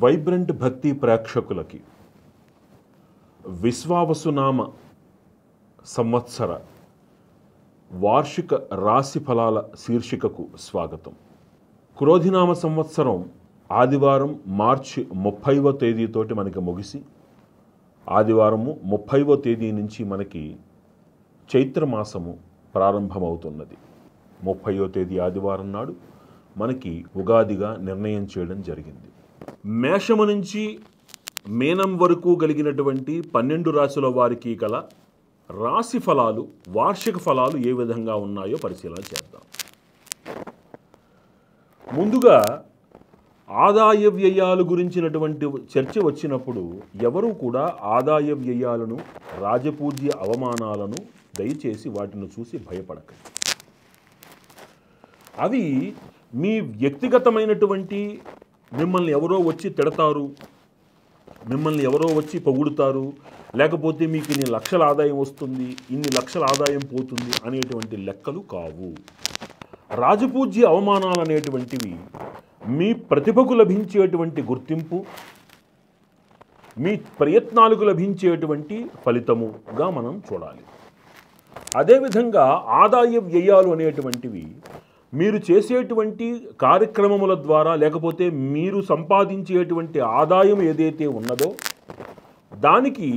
Vibrant భక్తి ప్రేక్షకులకి విశ్వావసునామ సంవత్సర వార్షిక రాశి ఫలాల శీర్షికకు స్వాగతం. క్రోధినామ సంవత్సరం ఆదివారం మార్చి 30వ తేదీతోటి మనకి ముగిసి ఆదివారము 30వ తేదీ నుంచి మనకి చైత్రమాసము ప్రారంభమవుతున్నది. 30వ తేదీ ఆదివారం నాడు మనకి ఉగాదిగా నిర్ణయం చేయడం జరిగింది. మేషము నుంచి మీనం వరకు కలిగినటువంటి 12 రాశుల వారికి గల రాశి ఫలాలు, వార్షిక ఫలాలు ఏ విధంగా ఉన్నాయో పరిశీలన చేద్దాం. ముందుగా ఆదాయ వ్యయాలు గురించినటువంటి చర్చ వచ్చినప్పుడు ఎవరూ కూడా ఆదాయ వ్యయాలను, రాజపూజ్య అవమానాలను దయచేసి వాటిని చూసి భయపడకండి. అవి మీ వ్యక్తిగతమైనటువంటి, మిమ్మల్ని ఎవరో వచ్చి తిడతారు, మిమ్మల్ని ఎవరో వచ్చి పొగుడుతారు, లేకపోతే మీకు ఇన్ని లక్షల ఆదాయం వస్తుంది, ఇన్ని లక్షల ఆదాయం పోతుంది అనేటువంటి లెక్కలు కావు. రాజపూజ్య అవమానాలు అనేటువంటివి మీ ప్రతిభకు లభించేటువంటి గుర్తింపు, మీ ప్రయత్నాలకు లభించేటువంటి ఫలితముగా మనం చూడాలి. అదేవిధంగా ఆదాయ వ్యయాలు అనేటువంటివి మీరు చేసేటువంటి కార్యక్రమముల ద్వారా, లేకపోతే మీరు సంపాదించేటువంటి ఆదాయం ఏదైతే ఉన్నదో దానికి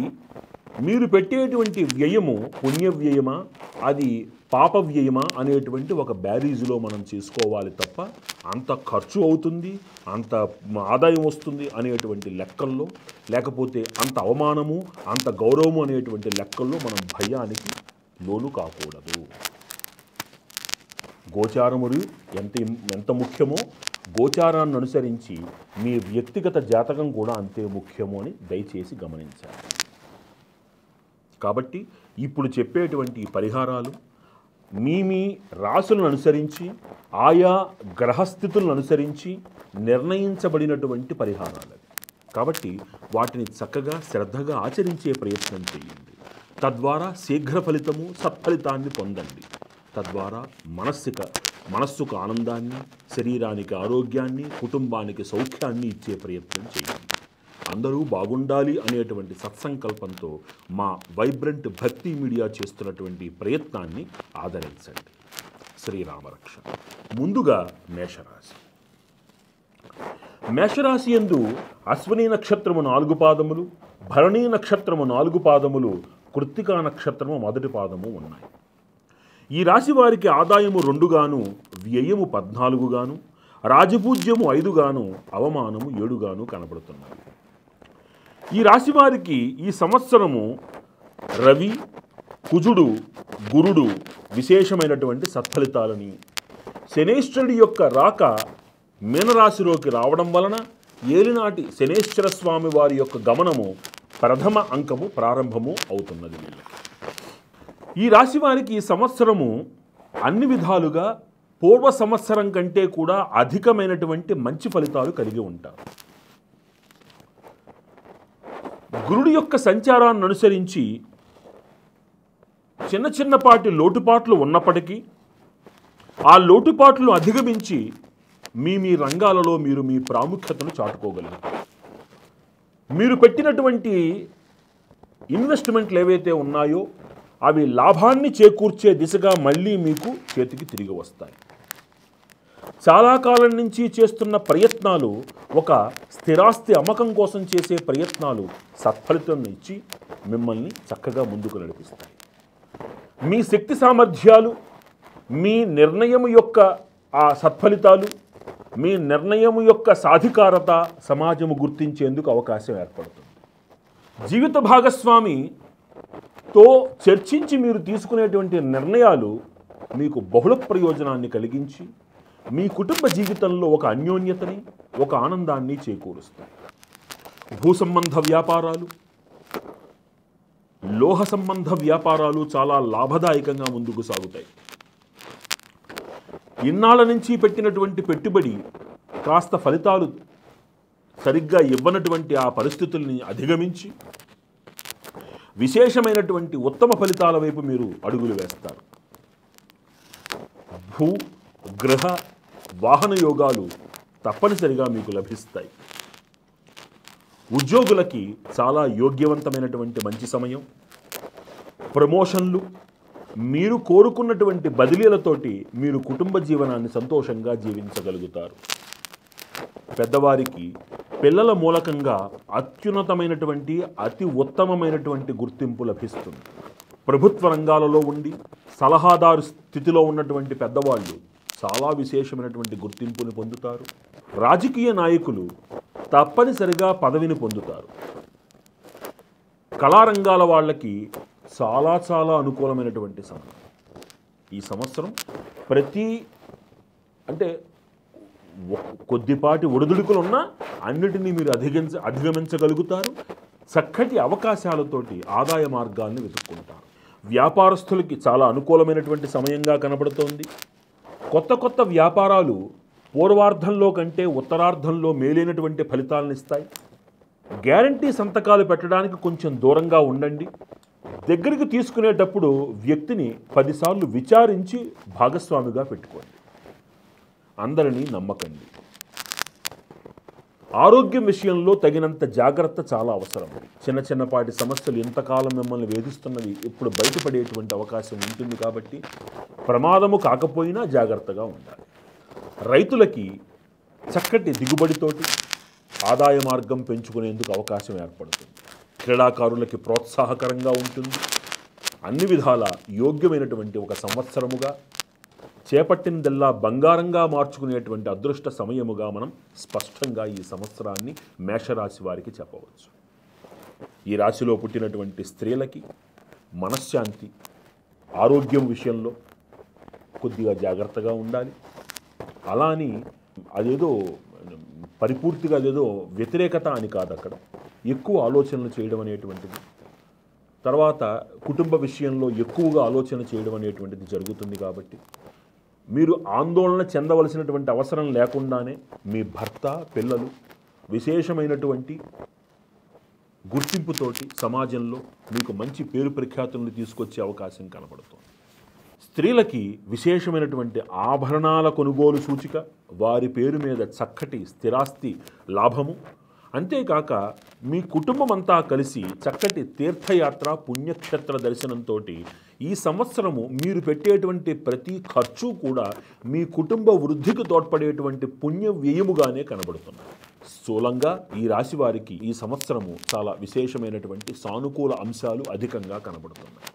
మీరు పెట్టేటువంటి వ్యయము పుణ్య వ్యయమా, అది పాప వ్యయమా అనేటువంటి ఒక బ్యారీజులో మనం చేసుకోవాలి తప్ప అంత ఖర్చు అవుతుంది, అంత ఆదాయం వస్తుంది అనేటువంటి లెక్కల్లో, లేకపోతే అంత అవమానము, అంత గౌరవము అనేటువంటి లెక్కల్లో మనం భయానికి లోను కాకూడదు. గోచారములు ఎంత ముఖ్యమో గోచారాన్ని అనుసరించి మీ వ్యక్తిగత జాతకం కూడా అంతే ముఖ్యమో అని దయచేసి గమనించాలి. కాబట్టి ఇప్పుడు చెప్పేటువంటి పరిహారాలు మీ రాశులను అనుసరించి, ఆయా గ్రహస్థితులను అనుసరించి నిర్ణయించబడినటువంటి పరిహారాలు. కాబట్టి వాటిని చక్కగా శ్రద్ధగా ఆచరించే ప్రయత్నం చేయండి. తద్వారా శీఘ్ర ఫలితము, సత్ఫలితాన్ని పొందండి. తద్వారా మనస్సుకు ఆనందాన్ని, శరీరానికి ఆరోగ్యాన్ని, కుటుంబానికి సౌఖ్యాన్ని ఇచ్చే ప్రయత్నం చేయండి. అందరూ బాగుండాలి అనేటువంటి సత్సంకల్పంతో మా వైబ్రెంట్ భక్తి మీడియా చేస్తున్నటువంటి ప్రయత్నాన్ని ఆదరించండి. శ్రీరామరక్ష. ముందుగా మేషరాశి. మేషరాశి యందు అశ్విని నక్షత్రము 4 పాదములు, భరణీ నక్షత్రము 4 పాదములు, కృత్తికా నక్షత్రము 1 పాదము ఉన్నాయి. ఈ రాశి వారికి ఆదాయము 2 గాను, వ్యయము 14 గాను, రాజపూజ్యము 5 గాను, అవమానము 7 గాను కనబడుతున్నాయి. ఈ రాశి వారికి ఈ సంవత్సరము రవి, కుజుడు, గురుడు విశేషమైనటువంటి సత్ఫలితాలని, శనేశ్వరుడి యొక్క రాక మీనరాశిలోకి రావడం వలన ఏలినాటి శనేశ్వర స్వామి వారి యొక్క గమనము ప్రథమ అంకము ప్రారంభము అవుతున్నది. ఈ రాశి వారికి ఈ సంవత్సరము అన్ని విధాలుగా పూర్వ సంవత్సరం కంటే కూడా అధికమైనటువంటి మంచి ఫలితాలు కలిగి ఉంటారు. గురుడి యొక్క సంచారాన్ని అనుసరించి చిన్నపాటి లోటుపాట్లు ఉన్నప్పటికీ ఆ లోటుపాట్లు అధిగమించి మీ రంగాలలో మీరు మీ ప్రాముఖ్యతను చాటుకోగలుగుతారు. మీరు పెట్టినటువంటి ఇన్వెస్ట్మెంట్లు ఏవైతే ఉన్నాయో అవి లాభాన్ని చేకూర్చే దిశగా మళ్ళీ మీకు చేతికి తిరిగి వస్తాయి. చాలా కాలం నుంచి చేస్తున్న ప్రయత్నాలు, ఒక స్థిరాస్తి అమ్మకం కోసం చేసే ప్రయత్నాలు సత్ఫలితం ఇచ్చి మిమ్మల్ని చక్కగా ముందుకు నడిపిస్తాయి. మీ శక్తి సామర్థ్యాలు, మీ నిర్ణయం యొక్క ఆ సత్ఫలితాలు, మీ నిర్ణయం యొక్క సాధికారత సమాజము గుర్తించేందుకు అవకాశం ఏర్పడుతుంది. జీవిత భాగస్వామితో చర్చించి మీరు తీసుకునేటువంటి నిర్ణయాలు మీకు బహుళ ప్రయోజనాన్ని కలిగించి మీ కుటుంబ జీవితంలో ఒక అన్యోన్యతని, ఒక ఆనందాన్ని చేకూరుస్తాయి. భూ సంబంధ వ్యాపారాలు, లోహ సంబంధ వ్యాపారాలు చాలా లాభదాయకంగా ముందుకు సాగుతాయి. ఇన్నాళ్ళ నుంచి పెట్టినటువంటి పెట్టుబడి కాస్త ఫలితాలు సరిగ్గా ఇవ్వనటువంటి ఆ పరిస్థితుల్ని అధిగమించి విశేషమైనటువంటి ఉత్తమ ఫలితాల వైపు మీరు అడుగులు వేస్తారు. భూ, గృహ, వాహన యోగాలు తప్పనిసరిగా మీకు లభిస్తాయి. ఉద్యోగులకి చాలా యోగ్యవంతమైనటువంటి మంచి సమయం. ప్రమోషన్లు, మీరు కోరుకున్నటువంటి బదిలీలతోటి మీరు కుటుంబ జీవనాన్ని సంతోషంగా జీవించగలుగుతారు. పెద్దవారికి పిల్లల మూలకంగా అత్యున్నతమైనటువంటి అతి ఉత్తమమైనటువంటి గుర్తింపు లభిస్తుంది. ప్రభుత్వ రంగాలలో ఉండి సలహాదారు స్థితిలో ఉన్నటువంటి పెద్దవాళ్ళు చాలా విశేషమైనటువంటి గుర్తింపుని పొందుతారు. రాజకీయ నాయకులు తప్పనిసరిగా పదవిని పొందుతారు. కళారంగాల వాళ్ళకి చాలా చాలా అనుకూలమైనటువంటి సమయం. ఈ సంవత్సరం అంటే కొద్దిపాటి ఒడిదుడుకులున్నా అన్నిటినీ మీరు అధిగమించగలుగుతారు. చక్కటి అవకాశాలతోటి ఆదాయ మార్గాల్ని వెతుక్కుంటారు. వ్యాపారస్తులకి చాలా అనుకూలమైనటువంటి సమయంగా కనబడుతోంది. కొత్త కొత్త వ్యాపారాలు పూర్వార్ధంలో కంటే ఉత్తరార్ధంలో మేలైనటువంటి ఫలితాలను ఇస్తాయి. గ్యారంటీ సంతకాలు పెట్టడానికి కొంచెం దూరంగా ఉండండి. దగ్గరికి తీసుకునేటప్పుడు వ్యక్తిని 10 సార్లు విచారించి భాగస్వామిగా పెట్టుకోండి. అందరినీ నమ్మకండి. ఆరోగ్యం విషయంలో తగినంత జాగ్రత్త చాలా అవసరం. చిన్న చిన్నపాటి సమస్యలు ఎంతకాలం మిమ్మల్ని వేధిస్తున్నవి ఇప్పుడు బయటపడేటువంటి అవకాశం ఉంటుంది కాబట్టి ప్రమాదము కాకపోయినా జాగ్రత్తగా ఉండాలి. రైతులకి చక్కటి దిగుబడితోటి ఆదాయ మార్గం పెంచుకునేందుకు అవకాశం ఏర్పడుతుంది. క్రీడాకారులకి ప్రోత్సాహకరంగా ఉంటుంది. అన్ని విధాల యోగ్యమైనటువంటి ఒక సంవత్సరముగా, చేపట్టినదల్లా బంగారంగా మార్చుకునేటువంటి అదృష్ట సమయముగా మనం స్పష్టంగా ఈ సంవత్సరాన్ని మేషరాశి వారికి చెప్పవచ్చు. ఈ రాశిలో పుట్టినటువంటి స్త్రీలకి మనశ్శాంతి, ఆరోగ్యం విషయంలో కొద్దిగా జాగ్రత్తగా ఉండాలి. అలా అని అదేదో పరిపూర్తిగా అదేదో వ్యతిరేకత అని కాదు. అక్కడ ఎక్కువ ఆలోచనలు చేయడం అనేటువంటిది, తర్వాత కుటుంబ విషయంలో ఎక్కువగా ఆలోచన చేయడం అనేటువంటిది జరుగుతుంది. కాబట్టి మీరు ఆందోళన చెందవలసినటువంటి అవసరం లేకుండానే మీ భర్త, పిల్లలు విశేషమైనటువంటి గుర్తింపుతోటి సమాజంలో మీకు మంచి పేరు ప్రఖ్యాతులను తీసుకొచ్చే అవకాశం కనబడుతుంది. స్త్రీలకి విశేషమైనటువంటి ఆభరణాల కొనుగోలు సూచిక, వారి పేరు మీద చక్కటి స్థిరాస్తి లాభము. అంతేకాక మీ కుటుంబం అంతా కలిసి చక్కటి తీర్థయాత్ర, పుణ్యక్షేత్ర దర్శనంతో ఈ సంవత్సరము మీరు పెట్టేటువంటి ప్రతి ఖర్చు కూడా మీ కుటుంబ వృద్ధికి తోడ్పడేటువంటి పుణ్య వ్యయముగానే కనబడుతున్నాయి. స్థూలంగా ఈ రాశి వారికి ఈ సంవత్సరము చాలా విశేషమైనటువంటి సానుకూల అంశాలు అధికంగా కనబడుతున్నాయి.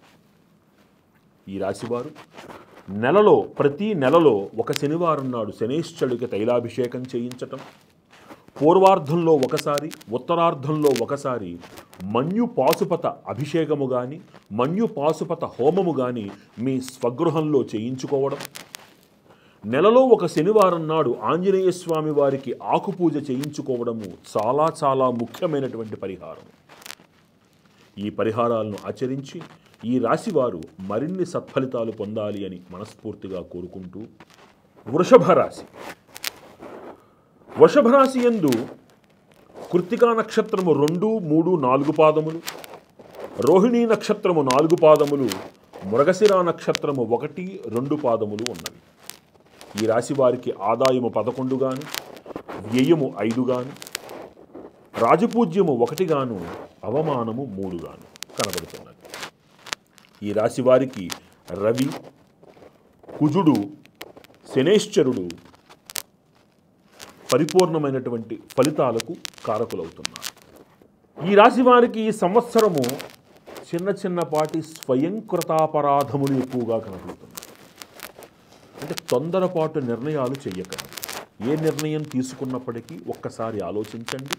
ఈ రాశివారు ప్రతి నెలలో ఒక శనివారం నాడు శనేశ్వరుడికి తైలాభిషేకం చేయించటం, పూర్వార్ధంలో ఒకసారి, ఉత్తరార్ధంలో ఒకసారి మన్యు పాశుపత అభిషేకము కానీ, మన్యు పాశుపత హోమము కానీ మీ స్వగృహంలో చేయించుకోవడం, నెలలో ఒక శనివారం నాడు ఆంజనేయ స్వామి వారికి ఆకుపూజ చేయించుకోవడము చాలా చాలా ముఖ్యమైనటువంటి పరిహారం. ఈ పరిహారాలను ఆచరించి ఈ రాశివారు మరిన్ని సత్ఫలితాలు పొందాలి అని మనస్ఫూర్తిగా కోరుకుంటూ, వృషభ రాశి యందు కృత్తికా నక్షత్రము 2, 3, 4 పాదములు, రోహిణీ నక్షత్రము 4 పాదములు, మృగశిర నక్షత్రము 1, 2 పాదములు ఉన్నవి. ఈ రాశి వారికి ఆదాయము 11 గాను, వ్యయము 5 గాను, రాజపూజ్యము 1 గాను, అవమానము 3 గాను కనబడుతున్నది. ఈ రాశి వారికి రవి, కుజుడు, శనేశ్వరుడు పరిపూర్ణమైనటువంటి ఫలితాలకు కారకులవుతున్నారు. ఈ రాశి వారికి ఈ సంవత్సరము చిన్నపాటి స్వయంకృతాపరాధములు ఎక్కువగా కనబడుతున్నాయి. అంటే తొందరపాటు నిర్ణయాలు చెయ్యకండి. ఏ నిర్ణయం తీసుకున్నప్పటికీ ఒక్కసారి ఆలోచించండి.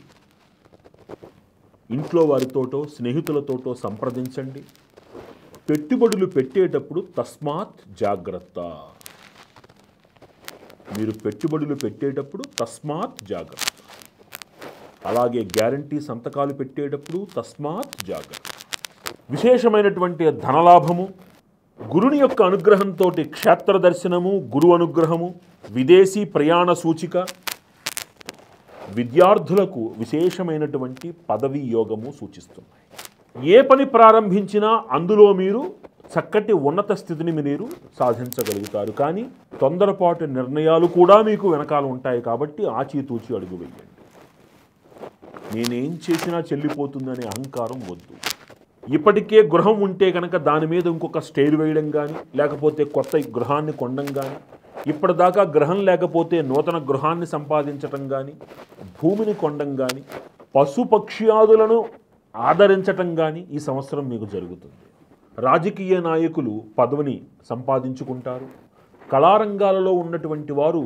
ఇంట్లో వారితోటో స్నేహితులతోటో సంప్రదించండి. పెట్టుబడులు పెట్టేటప్పుడు తస్మాత్ జాగ్రత్త. మీరు పెట్టుబడులు పెట్టేటప్పుడు తస్మాత్ జాగ్రత్త. అలాగే గ్యారంటీ సంతకాలు పెట్టేటప్పుడు తస్మాత్ జాగ్రత్త. విశేషమైనటువంటి ధనలాభము, గురుని యొక్క అనుగ్రహంతో క్షేత్ర దర్శనము, గురు అనుగ్రహము, విదేశీ ప్రయాణ సూచిక, విద్యార్థులకు విశేషమైనటువంటి పదవీ యోగము సూచిస్తున్నాయి. ఏ పని ప్రారంభించినా అందులో మీరు చక్కటి ఉన్నత స్థితిని మీరు సాధించగలుగుతారు. కానీ తొందరపాటు నిర్ణయాలు కూడా మీకు వెనకాల ఉంటాయి. కాబట్టి ఆచితూచి అడుగు వేయండి. నేనేం చేసినా చెల్లిపోతుందనే అహంకారం వద్దు. ఇప్పటికే గృహం ఉంటే కనుక దాని మీద ఇంకొక స్టైర్ వేయడం కానీ, లేకపోతే కొత్త గృహాన్ని కొనడం కానీ, ఇప్పటిదాకా గృహం లేకపోతే నూతన గృహాన్ని సంపాదించటం కానీ, భూమిని కొనడం కానీ, పశుపక్ష్యాదులను ఆదరించటం కానీ ఈ సంవత్సరం మీకు జరుగుతుంది. రాజకీయ నాయకులు పదవిని సంపాదించుకుంటారు. కళారంగాలలో ఉన్నటువంటి వారు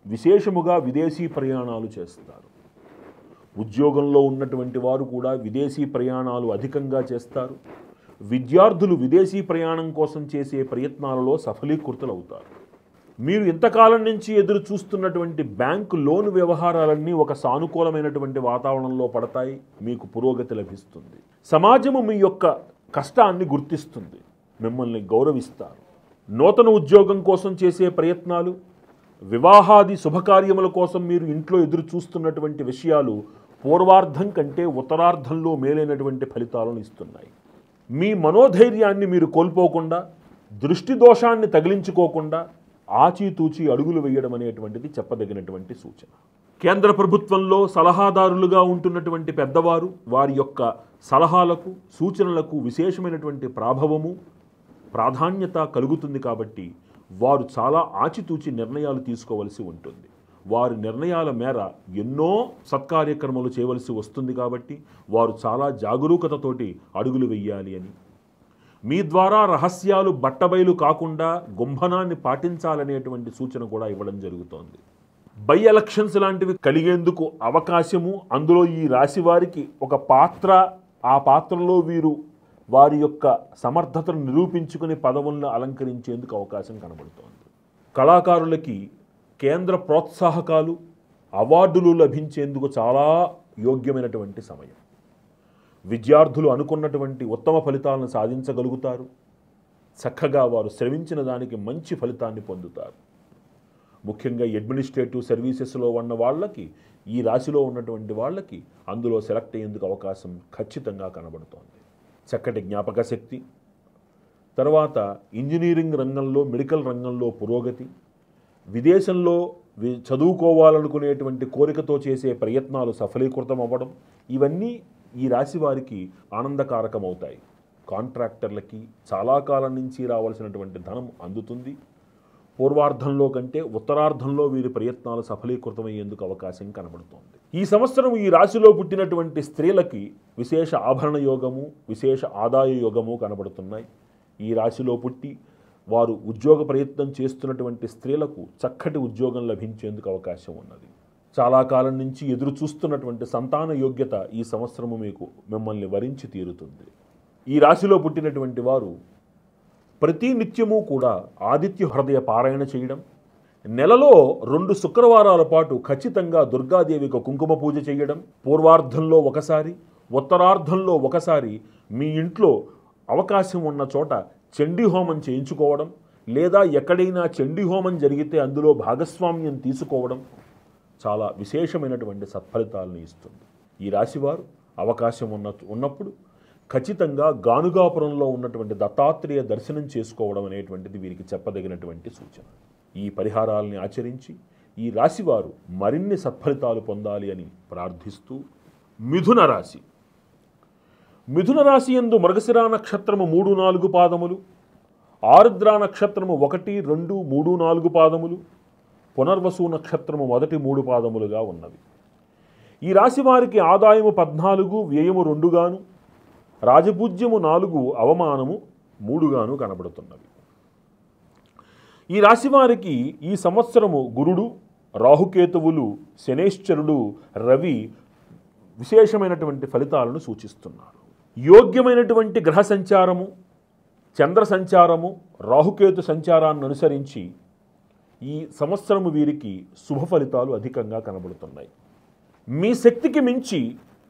విశేషముగా విదేశీ ప్రయాణాలు చేస్తారు. ఉద్యోగంలో ఉన్నటువంటి వారు కూడా విదేశీ ప్రయాణాలు అధికంగా చేస్తారు. విద్యార్థులు విదేశీ ప్రయాణం కోసం చేసే ప్రయత్నాలలో సఫలీకృతులవుతారు. మీరు ఇంతకాలం నుంచి ఎదురు చూస్తున్నటువంటి బ్యాంకు లోన్ వ్యవహారాలన్నీ ఒక సానుకూలమైనటువంటి వాతావరణంలో పడతాయి. మీకు పురోగతి లభిస్తుంది. సమాజము మీ యొక్క కష్టాన్ని గుర్తిస్తుంది, మిమ్మల్ని గౌరవిస్తారు. నూతన ఉద్యోగం కోసం చేసే ప్రయత్నాలు, వివాహాది శుభకార్యముల కోసం మీరు ఇంట్లో ఎదురు చూస్తున్నటువంటి విషయాలు పూర్వార్ధం కంటే ఉత్తరార్ధంలో మేలైనటువంటి ఫలితాలను ఇస్తున్నాయి. మీ మనోధైర్యాన్ని మీరు కోల్పోకుండా, దృష్టి దోషాన్ని తగిలించుకోకుండా ఆచితూచి అడుగులు వేయడం అనేటువంటిది చెప్పదగినటువంటి సూచన. కేంద్ర ప్రభుత్వంలో సలహాదారులుగా ఉంటున్నటువంటి పెద్దవారు, వారి యొక్క సలహాలకు సూచనలకు విశేషమైనటువంటి ప్రాభవము ప్రాధాన్యత కలుగుతుంది. కాబట్టి వారు చాలా ఆచితూచి నిర్ణయాలు తీసుకోవలసి ఉంటుంది. వారి నిర్ణయాల మేర ఎన్నో సత్కార్యక్రమాలు చేయవలసి వస్తుంది. కాబట్టి వారు చాలా జాగరూకతతోటి అడుగులు వెయ్యాలి అని, మీ ద్వారా రహస్యాలు బట్టబయలు కాకుండా గుంభనాన్ని పాటించాలనేటువంటి సూచన కూడా ఇవ్వడం జరుగుతోంది. బై ఎలక్షన్స్ లాంటివి కలిగేందుకు అవకాశము, అందులో ఈ రాశి వారికి ఒక పాత్ర, ఆ పాత్రలో వీరు వారి యొక్క సమర్థతను నిరూపించుకుని పదవులను అలంకరించేందుకు అవకాశం కనబడుతోంది. కళాకారులకి కేంద్ర ప్రోత్సాహకాలు, అవార్డులు లభించేందుకు చాలా యోగ్యమైనటువంటి సమయం. విద్యార్థులు అనుకున్నటువంటి ఉత్తమ ఫలితాలను సాధించగలుగుతారు. చక్కగా వారు శ్రమించిన దానికి మంచి ఫలితాన్ని పొందుతారు. ముఖ్యంగా అడ్మినిస్ట్రేటివ్ సర్వీసెస్లో ఉన్న వాళ్ళకి, ఈ రాశిలో ఉన్నటువంటి వాళ్ళకి అందులో సెలెక్ట్ అయ్యేందుకు అవకాశం ఖచ్చితంగా కనబడుతోంది. చక్కటి జ్ఞాపక శక్తి, తర్వాత ఇంజనీరింగ్ రంగంలో, మెడికల్ రంగంలో పురోగతి, విదేశంలో చదువుకోవాలనుకునేటువంటి కోరికతో చేసే ప్రయత్నాలు సఫలీకృతం అవ్వడం, ఇవన్నీ ఈ రాశి వారికి ఆనందకారకమవుతాయి. కాంట్రాక్టర్లకి చాలా కాలం నుంచి రావాల్సినటువంటి ధనం అందుతుంది. పూర్వార్ధంలో కంటే ఉత్తరార్ధంలో వీరి ప్రయత్నాలు సఫలీకృతమయ్యేందుకు అవకాశం కనబడుతోంది. ఈ సంవత్సరం ఈ రాశిలో పుట్టినటువంటి స్త్రీలకి విశేష ఆభరణ యోగము, విశేష ఆదాయ యోగము కనబడుతున్నాయి. ఈ రాశిలో పుట్టి వారు ఉద్యోగ ప్రయత్నం చేస్తున్నటువంటి స్త్రీలకు చక్కటి ఉద్యోగం లభించేందుకు అవకాశం ఉన్నది. చాలా కాలం నుంచి ఎదురు చూస్తున్నటువంటి సంతాన యోగ్యత ఈ సంవత్సరము మీకు మిమ్మల్ని వరించి తీరుతుంది. ఈ రాశిలో పుట్టినటువంటి వారు ప్రతి నిత్యము కూడా ఆదిత్య హృదయ పారాయణ చేయడం, నెలలో 2 శుక్రవారాల పాటు ఖచ్చితంగా దుర్గాదేవికి కుంకుమ పూజ చేయడం, పూర్వార్ధంలో ఒకసారి, ఉత్తరార్ధంలో ఒకసారి మీ ఇంట్లో అవకాశం ఉన్న చోట చండీ హోమం చేయించుకోవడం, లేదా ఎక్కడైనా చండీ హోమం జరిగితే అందులో భాగస్వామ్యం తీసుకోవడం చాలా విశేషమైనటువంటి సత్ఫలితాలను ఇస్తుంది. ఈ రాశివారు అవకాశం ఉన్నప్పుడు ఖచ్చితంగా గానుగాపురంలో ఉన్నటువంటి దత్తాత్రేయ దర్శనం చేసుకోవడం అనేటువంటిది వీరికి చెప్పదగినటువంటి సూచన. ఈ పరిహారాలని ఆచరించి ఈ రాశివారు మరిన్ని సత్ఫలితాలు పొందాలి అని ప్రార్థిస్తూ, మిథున రాశి. మిథున రాశి యందు మృగశిర నక్షత్రము 3, 4 పాదములు, ఆరుద్ర నక్షత్రము 1, 2, 3, 4 పాదములు, పునర్వసు నక్షత్రము 1, 3 పాదములుగా ఉన్నవి. ఈ రాశి వారికి ఆదాయము 14, వ్యయము 2 గాను, రాజపూజ్యము 4, అవమానము 3 గాను కనబడుతున్నవి. ఈ రాశి వారికి ఈ సంవత్సరము గురుడు, రాహుకేతువులు, శనేశ్వరుడు, రవి విశేషమైనటువంటి ఫలితాలను సూచిస్తున్నారు. యోగ్యమైనటువంటి గ్రహ సంచారము, చంద్ర సంచారము, రాహుకేతు సంచారాన్ని అనుసరించి ఈ సంవత్సరము వీరికి శుభ ఫలితాలు అధికంగా కనబడుతున్నాయి. మీ శక్తికి మించి,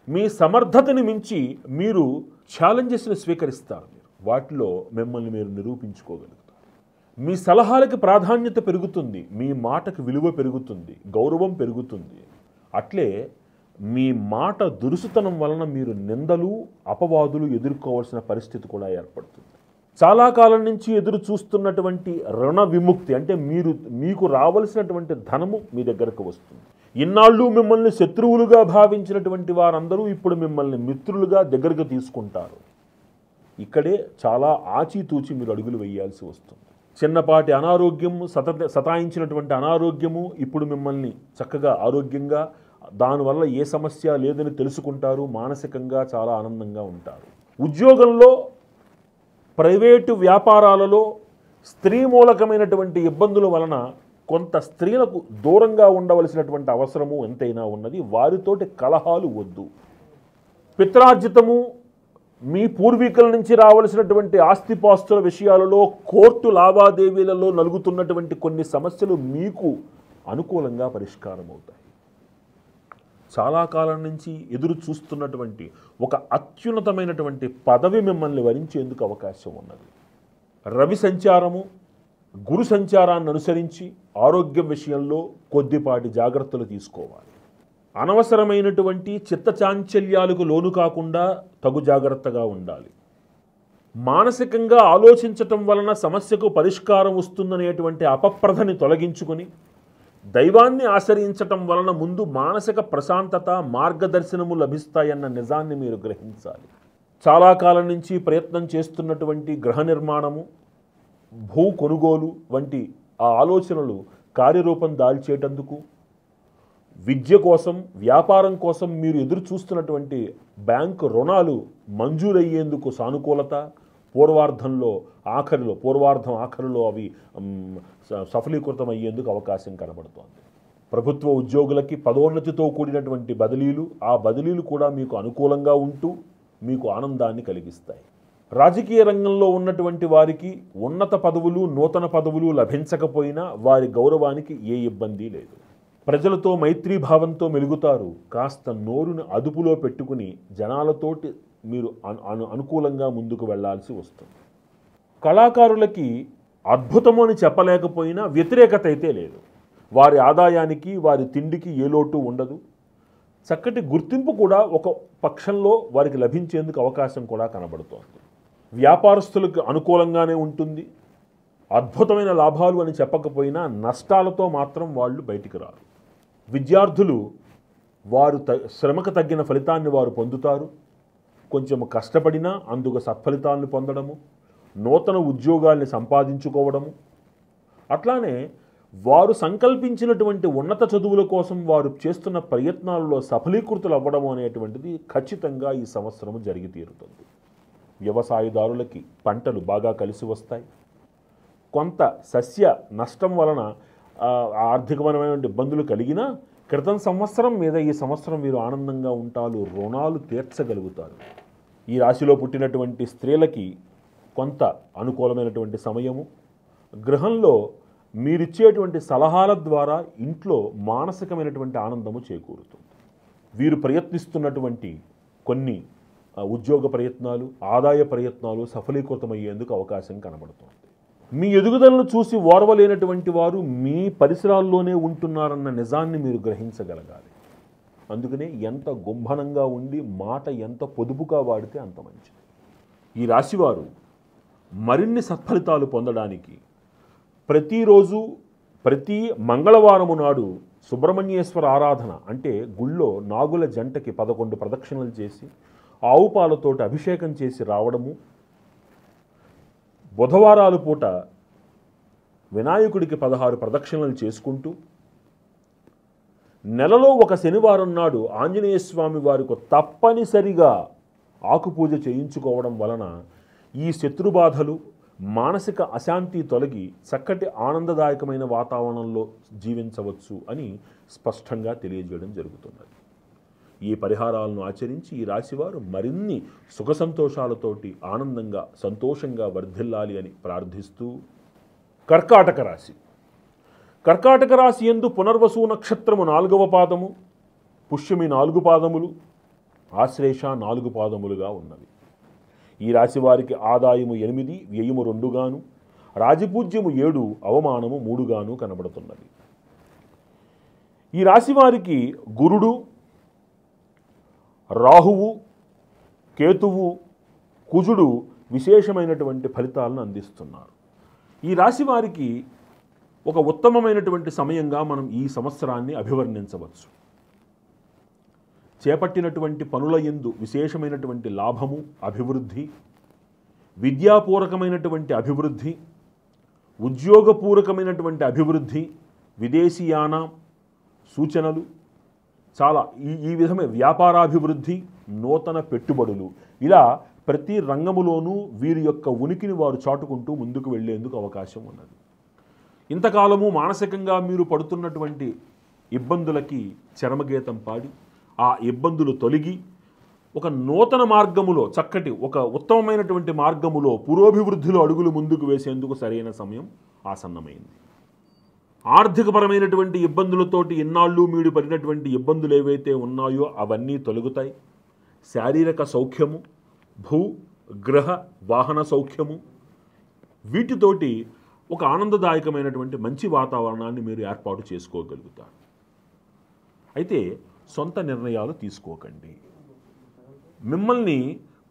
మీ సమర్థతని మించి మీరు ఛాలెంజెస్ని స్వీకరిస్తారు. వాటిలో మిమ్మల్ని మీరు నిరూపించుకోగలుగుతారు. మీ సలహాలకి ప్రాధాన్యత పెరుగుతుంది, మీ మాటకు విలువ పెరుగుతుంది, గౌరవం పెరుగుతుంది. అట్లే మీ మాట దురుసుతనం వలన మీరు నిందలు, అపవాదులు ఎదుర్కోవాల్సిన పరిస్థితి కూడా ఏర్పడుతుంది. చాలా కాలం నుంచి ఎదురు చూస్తున్నటువంటి రుణ విముక్తి, అంటే మీకు రావలసినటువంటి ధనము మీ దగ్గరకు వస్తుంది. ఇన్నాళ్ళు మిమ్మల్ని శత్రువులుగా భావించినటువంటి వారందరూ ఇప్పుడు మిమ్మల్ని మిత్రులుగా దగ్గరకు తీసుకుంటారు. ఇక్కడే చాలా ఆచితూచి మీరు అడుగులు వేయాల్సి వస్తుంది. చిన్నపాటి అనారోగ్యము, సతాయించినటువంటి అనారోగ్యము ఇప్పుడు మిమ్మల్ని చక్కగా ఆరోగ్యంగా, దానివల్ల ఏ సమస్య లేదని తెలుసుకుంటారు. మానసికంగా చాలా ఆనందంగా ఉంటారు. ఉద్యోగంలో, ప్రైవేటు వ్యాపారాలలో స్త్రీ మూలకమైనటువంటి ఇబ్బందుల వలన కొంత స్త్రీలకు దూరంగా ఉండవలసినటువంటి అవసరము ఎంతైనా ఉన్నది. వారితోటి కలహాలు వద్దు. పిత్రార్జితము, మీ పూర్వీకుల నుంచి రావలసినటువంటి ఆస్తిపాస్తుల విషయాలలో, కోర్టు లావాదేవీలలో నలుగుతున్నటువంటి కొన్ని సమస్యలు మీకు అనుకూలంగా పరిష్కారం అవుతాయి. చాలా కాలం నుంచి ఎదురు చూస్తున్నటువంటి ఒక అత్యున్నతమైనటువంటి పదవి మిమ్మల్ని వరించేందుకు అవకాశం ఉన్నది. రవి సంచారము, గురు సంచారాన్ని అనుసరించి ఆరోగ్యం విషయంలో కొద్దిపాటి జాగ్రత్తలు తీసుకోవాలి. అనవసరమైనటువంటి చిత్తచాంచల్యాలకు లోను కాకుండా తగు జాగ్రత్తగా ఉండాలి. మానసికంగా ఆలోచించటం వలన సమస్యకు పరిష్కారం వస్తుందనేటువంటి అపప్రధని తొలగించుకొని దైవాన్ని ఆశ్రయించటం వలన ముందు మానసిక ప్రశాంతత, మార్గదర్శనము లభిస్తాయన్న నిజాన్ని మీరు గ్రహించాలి. చాలా కాలం నుంచి ప్రయత్నం చేస్తున్నటువంటి గృహ నిర్మాణము, భూ కొనుగోలు వంటి ఆ ఆలోచనలు కార్యరూపం దాల్చేటందుకు, విద్య కోసం, వ్యాపారం కోసం మీరు ఎదురు చూస్తున్నటువంటి బ్యాంకు రుణాలు మంజూరయ్యేందుకు సానుకూలత, పూర్వార్ధం ఆఖరిలో అవి సఫలీకృతం అయ్యేందుకు అవకాశం కనబడుతోంది. ప్రభుత్వ ఉద్యోగులకి పదోన్నతితో కూడినటువంటి బదిలీలు, ఆ బదిలీలు కూడా మీకు అనుకూలంగా ఉంటూ మీకు ఆనందాన్ని కలిగిస్తాయి. రాజకీయ రంగంలో ఉన్నటువంటి వారికి ఉన్నత పదవులు, నూతన పదవులు లభించకపోయినా వారి గౌరవానికి ఏ ఇబ్బంది లేదు. ప్రజలతో మైత్రీభావంతో మెలుగుతారు. కాస్త నోరుని అదుపులో పెట్టుకుని జనాలతోటి మీరు అనుకూలంగా ముందుకు వెళ్లాల్సి వస్తుంది. కళాకారులకి అద్భుతము అని చెప్పలేకపోయినా వ్యతిరేకత అయితే లేదు. వారి ఆదాయానికి, వారి తిండికి ఏ లోటు ఉండదు. చక్కటి గుర్తింపు కూడా ఒక పక్షంలో వారికి లభించేందుకు అవకాశం కూడా కనబడుతోంది. వ్యాపారస్తులకు అనుకూలంగానే ఉంటుంది. అద్భుతమైన లాభాలు అని చెప్పకపోయినా నష్టాలతో మాత్రం వాళ్ళు బయటికి రారు. విద్యార్థులు వారు శ్రమకు తగ్గిన ఫలితాన్ని వారు పొందుతారు. కొంచెం కష్టపడినా అందుకు సత్ఫలితాలను పొందడము, నూతన ఉద్యోగాల్ని సంపాదించుకోవడము, అట్లానే వారు సంకల్పించినటువంటి ఉన్నత చదువుల కోసం వారు చేస్తున్న ప్రయత్నాలలో సఫలీకృతులు అవ్వడము అనేటువంటిది ఖచ్చితంగా ఈ సంవత్సరము జరిగి తీరుతుంది. వ్యవసాయదారులకి పంటలు బాగా కలిసి వస్తాయి. కొంత సస్య నష్టం వలన ఆర్థికపరమైన ఇబ్బందులు కలిగినా క్రితం సంవత్సరం మీద ఈ సంవత్సరం మీరు ఆనందంగా ఉంటారు. రుణాలు తీర్చగలుగుతారు. ఈ రాశిలో పుట్టినటువంటి స్త్రీలకి కొంత అనుకూలమైనటువంటి సమయము. గృహంలో మీరిచ్చేటువంటి సలహాల ద్వారా ఇంట్లో మానసికమైనటువంటి ఆనందము చేకూరుతుంది. వీరు ప్రయత్నిస్తున్నటువంటి కొన్ని ఉద్యోగ ప్రయత్నాలు, ఆదాయ ప్రయత్నాలు సఫలీకృతమయ్యేందుకు అవకాశం కనబడుతుంది. మీ ఎదుగుదలను చూసి ఓర్వలేనటువంటి వారు మీ పరిసరాల్లోనే ఉంటున్నారన్న నిజాన్ని మీరు గ్రహించగలగాలి. అందుకనే ఎంత గుంభనంగా ఉండి మాట ఎంత పొదుపుగా వాడితే అంత మంచిది. ఈ రాశివారు మరిన్ని సత్ఫలితాలు పొందడానికి ప్రతిరోజు, ప్రతి మంగళవారము నాడు సుబ్రహ్మణ్యేశ్వర ఆరాధన, అంటే గుళ్ళో నాగుల జంటకి 11 ప్రదక్షిణలు చేసి ఆవు పాలతోటి అభిషేకం చేసి రావడము, బుధవారాలు పూట వినాయకుడికి 16 ప్రదక్షిణలు చేసుకుంటూ, నెలలో ఒక శనివారం నాడు ఆంజనేయ స్వామి వారికి తప్పనిసరిగా ఆకుపూజ చేయించుకోవడం వలన ఈ శత్రుబాధలు, మానసిక అశాంతి తొలగి చక్కటి ఆనందదాయకమైన వాతావరణంలో జీవించవచ్చు అని స్పష్టంగా తెలియజేయడం జరుగుతున్నది. ఈ పరిహారాలను ఆచరించి ఈ రాశివారు మరిన్ని సుఖ సంతోషాలతోటి ఆనందంగా, సంతోషంగా వర్ధిల్లాలి అని ప్రార్థిస్తూ, కర్కాటక రాశి. కర్కాటక రాశి యందు పునర్వసు నక్షత్రము 4వ పాదము, పుష్యమి 4 పాదములు, ఆశ్లేష 4 పాదములుగా ఉన్నవి. ఈ రాశి వారికి ఆదాయము 8, వ్యయము 2 గాను, రాజపూజ్యము 7, అవమానము 3 గాను కనబడుతున్నది. ఈ రాశి వారికి గురుడు, రాహువు, కేతువు, కుజుడు విశేషమైనటువంటి ఫలితాలను అందిస్తున్నారు. ఈ రాశి వారికి ఒక ఉత్తమమైనటువంటి సమయంగా మనం ఈ సంవత్సరాన్ని అభివర్ణించవచ్చు. చేపట్టినటువంటి పనుల యందు విశేషమైనటువంటి లాభము, అభివృద్ధి, విద్యాపూరకమైనటువంటి అభివృద్ధి, ఉద్యోగపూరకమైనటువంటి అభివృద్ధి, విదేశీయాన సూచనలు, చాలా ఈ విధమైన వ్యాపారాభివృద్ధి, నూతన పెట్టుబడులు, ఇలా ప్రతి రంగములోనూ వీరి యొక్క ఉనికిని వారు చాటుకుంటూ ముందుకు వెళ్లేందుకు అవకాశం ఉన్నది. ఇంతకాలము మానసికంగా మీరు పడుతున్నటువంటి ఇబ్బందులకి చరమగీతం పాడి ఆ ఇబ్బందులు తొలగి ఒక నూతన మార్గములో, చక్కటి ఒక ఉత్తమమైనటువంటి మార్గములో పురోభివృద్ధిలో అడుగులు ముందుకు వేసేందుకు సరైన సమయం ఆసన్నమైంది. ఆర్థికపరమైనటువంటి ఇబ్బందులతోటి ఇన్నాళ్ళు మీరు పడినటువంటి ఇబ్బందులు ఏవైతే ఉన్నాయో అవన్నీ తొలగుతాయి. శారీరక సౌఖ్యము, భూ గ్రహ వాహన సౌఖ్యము, వీటితోటి ఒక ఆనందదాయకమైనటువంటి మంచి వాతావరణాన్ని మీరు ఏర్పాటు చేసుకోగలుగుతారు. అయితే సొంత నిర్ణయాలు తీసుకోకండి. మిమ్మల్ని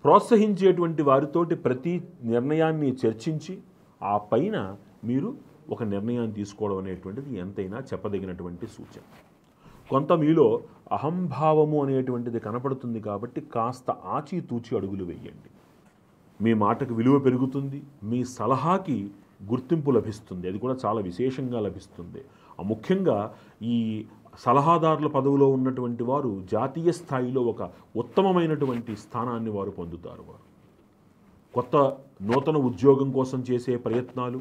ప్రోత్సహించేటువంటి వారితోటి ప్రతి నిర్ణయాన్ని చర్చించి ఆ పైన మీరు ఒక నిర్ణయాన్ని తీసుకోవడం అనేటువంటిది ఎంతైనా చెప్పదగినటువంటి సూచన. కొంత మీలో అహంభావము అనేటువంటిది కనపడుతుంది కాబట్టి కాస్త ఆచితూచి అడుగులు వేయండి. మీ మాటకు విలువ పెరుగుతుంది, మీ సలహాకి గుర్తింపు లభిస్తుంది, అది కూడా చాలా విశేషంగా లభిస్తుంది. ముఖ్యంగా ఈ సలహాదారుల పదవిలో ఉన్నటువంటి వారు జాతీయ స్థాయిలో ఒక ఉత్తమమైనటువంటి స్థానాన్ని వారు పొందుతారు. వారు కొత్త నూతన ఉద్యోగం కోసం చేసే ప్రయత్నాలు,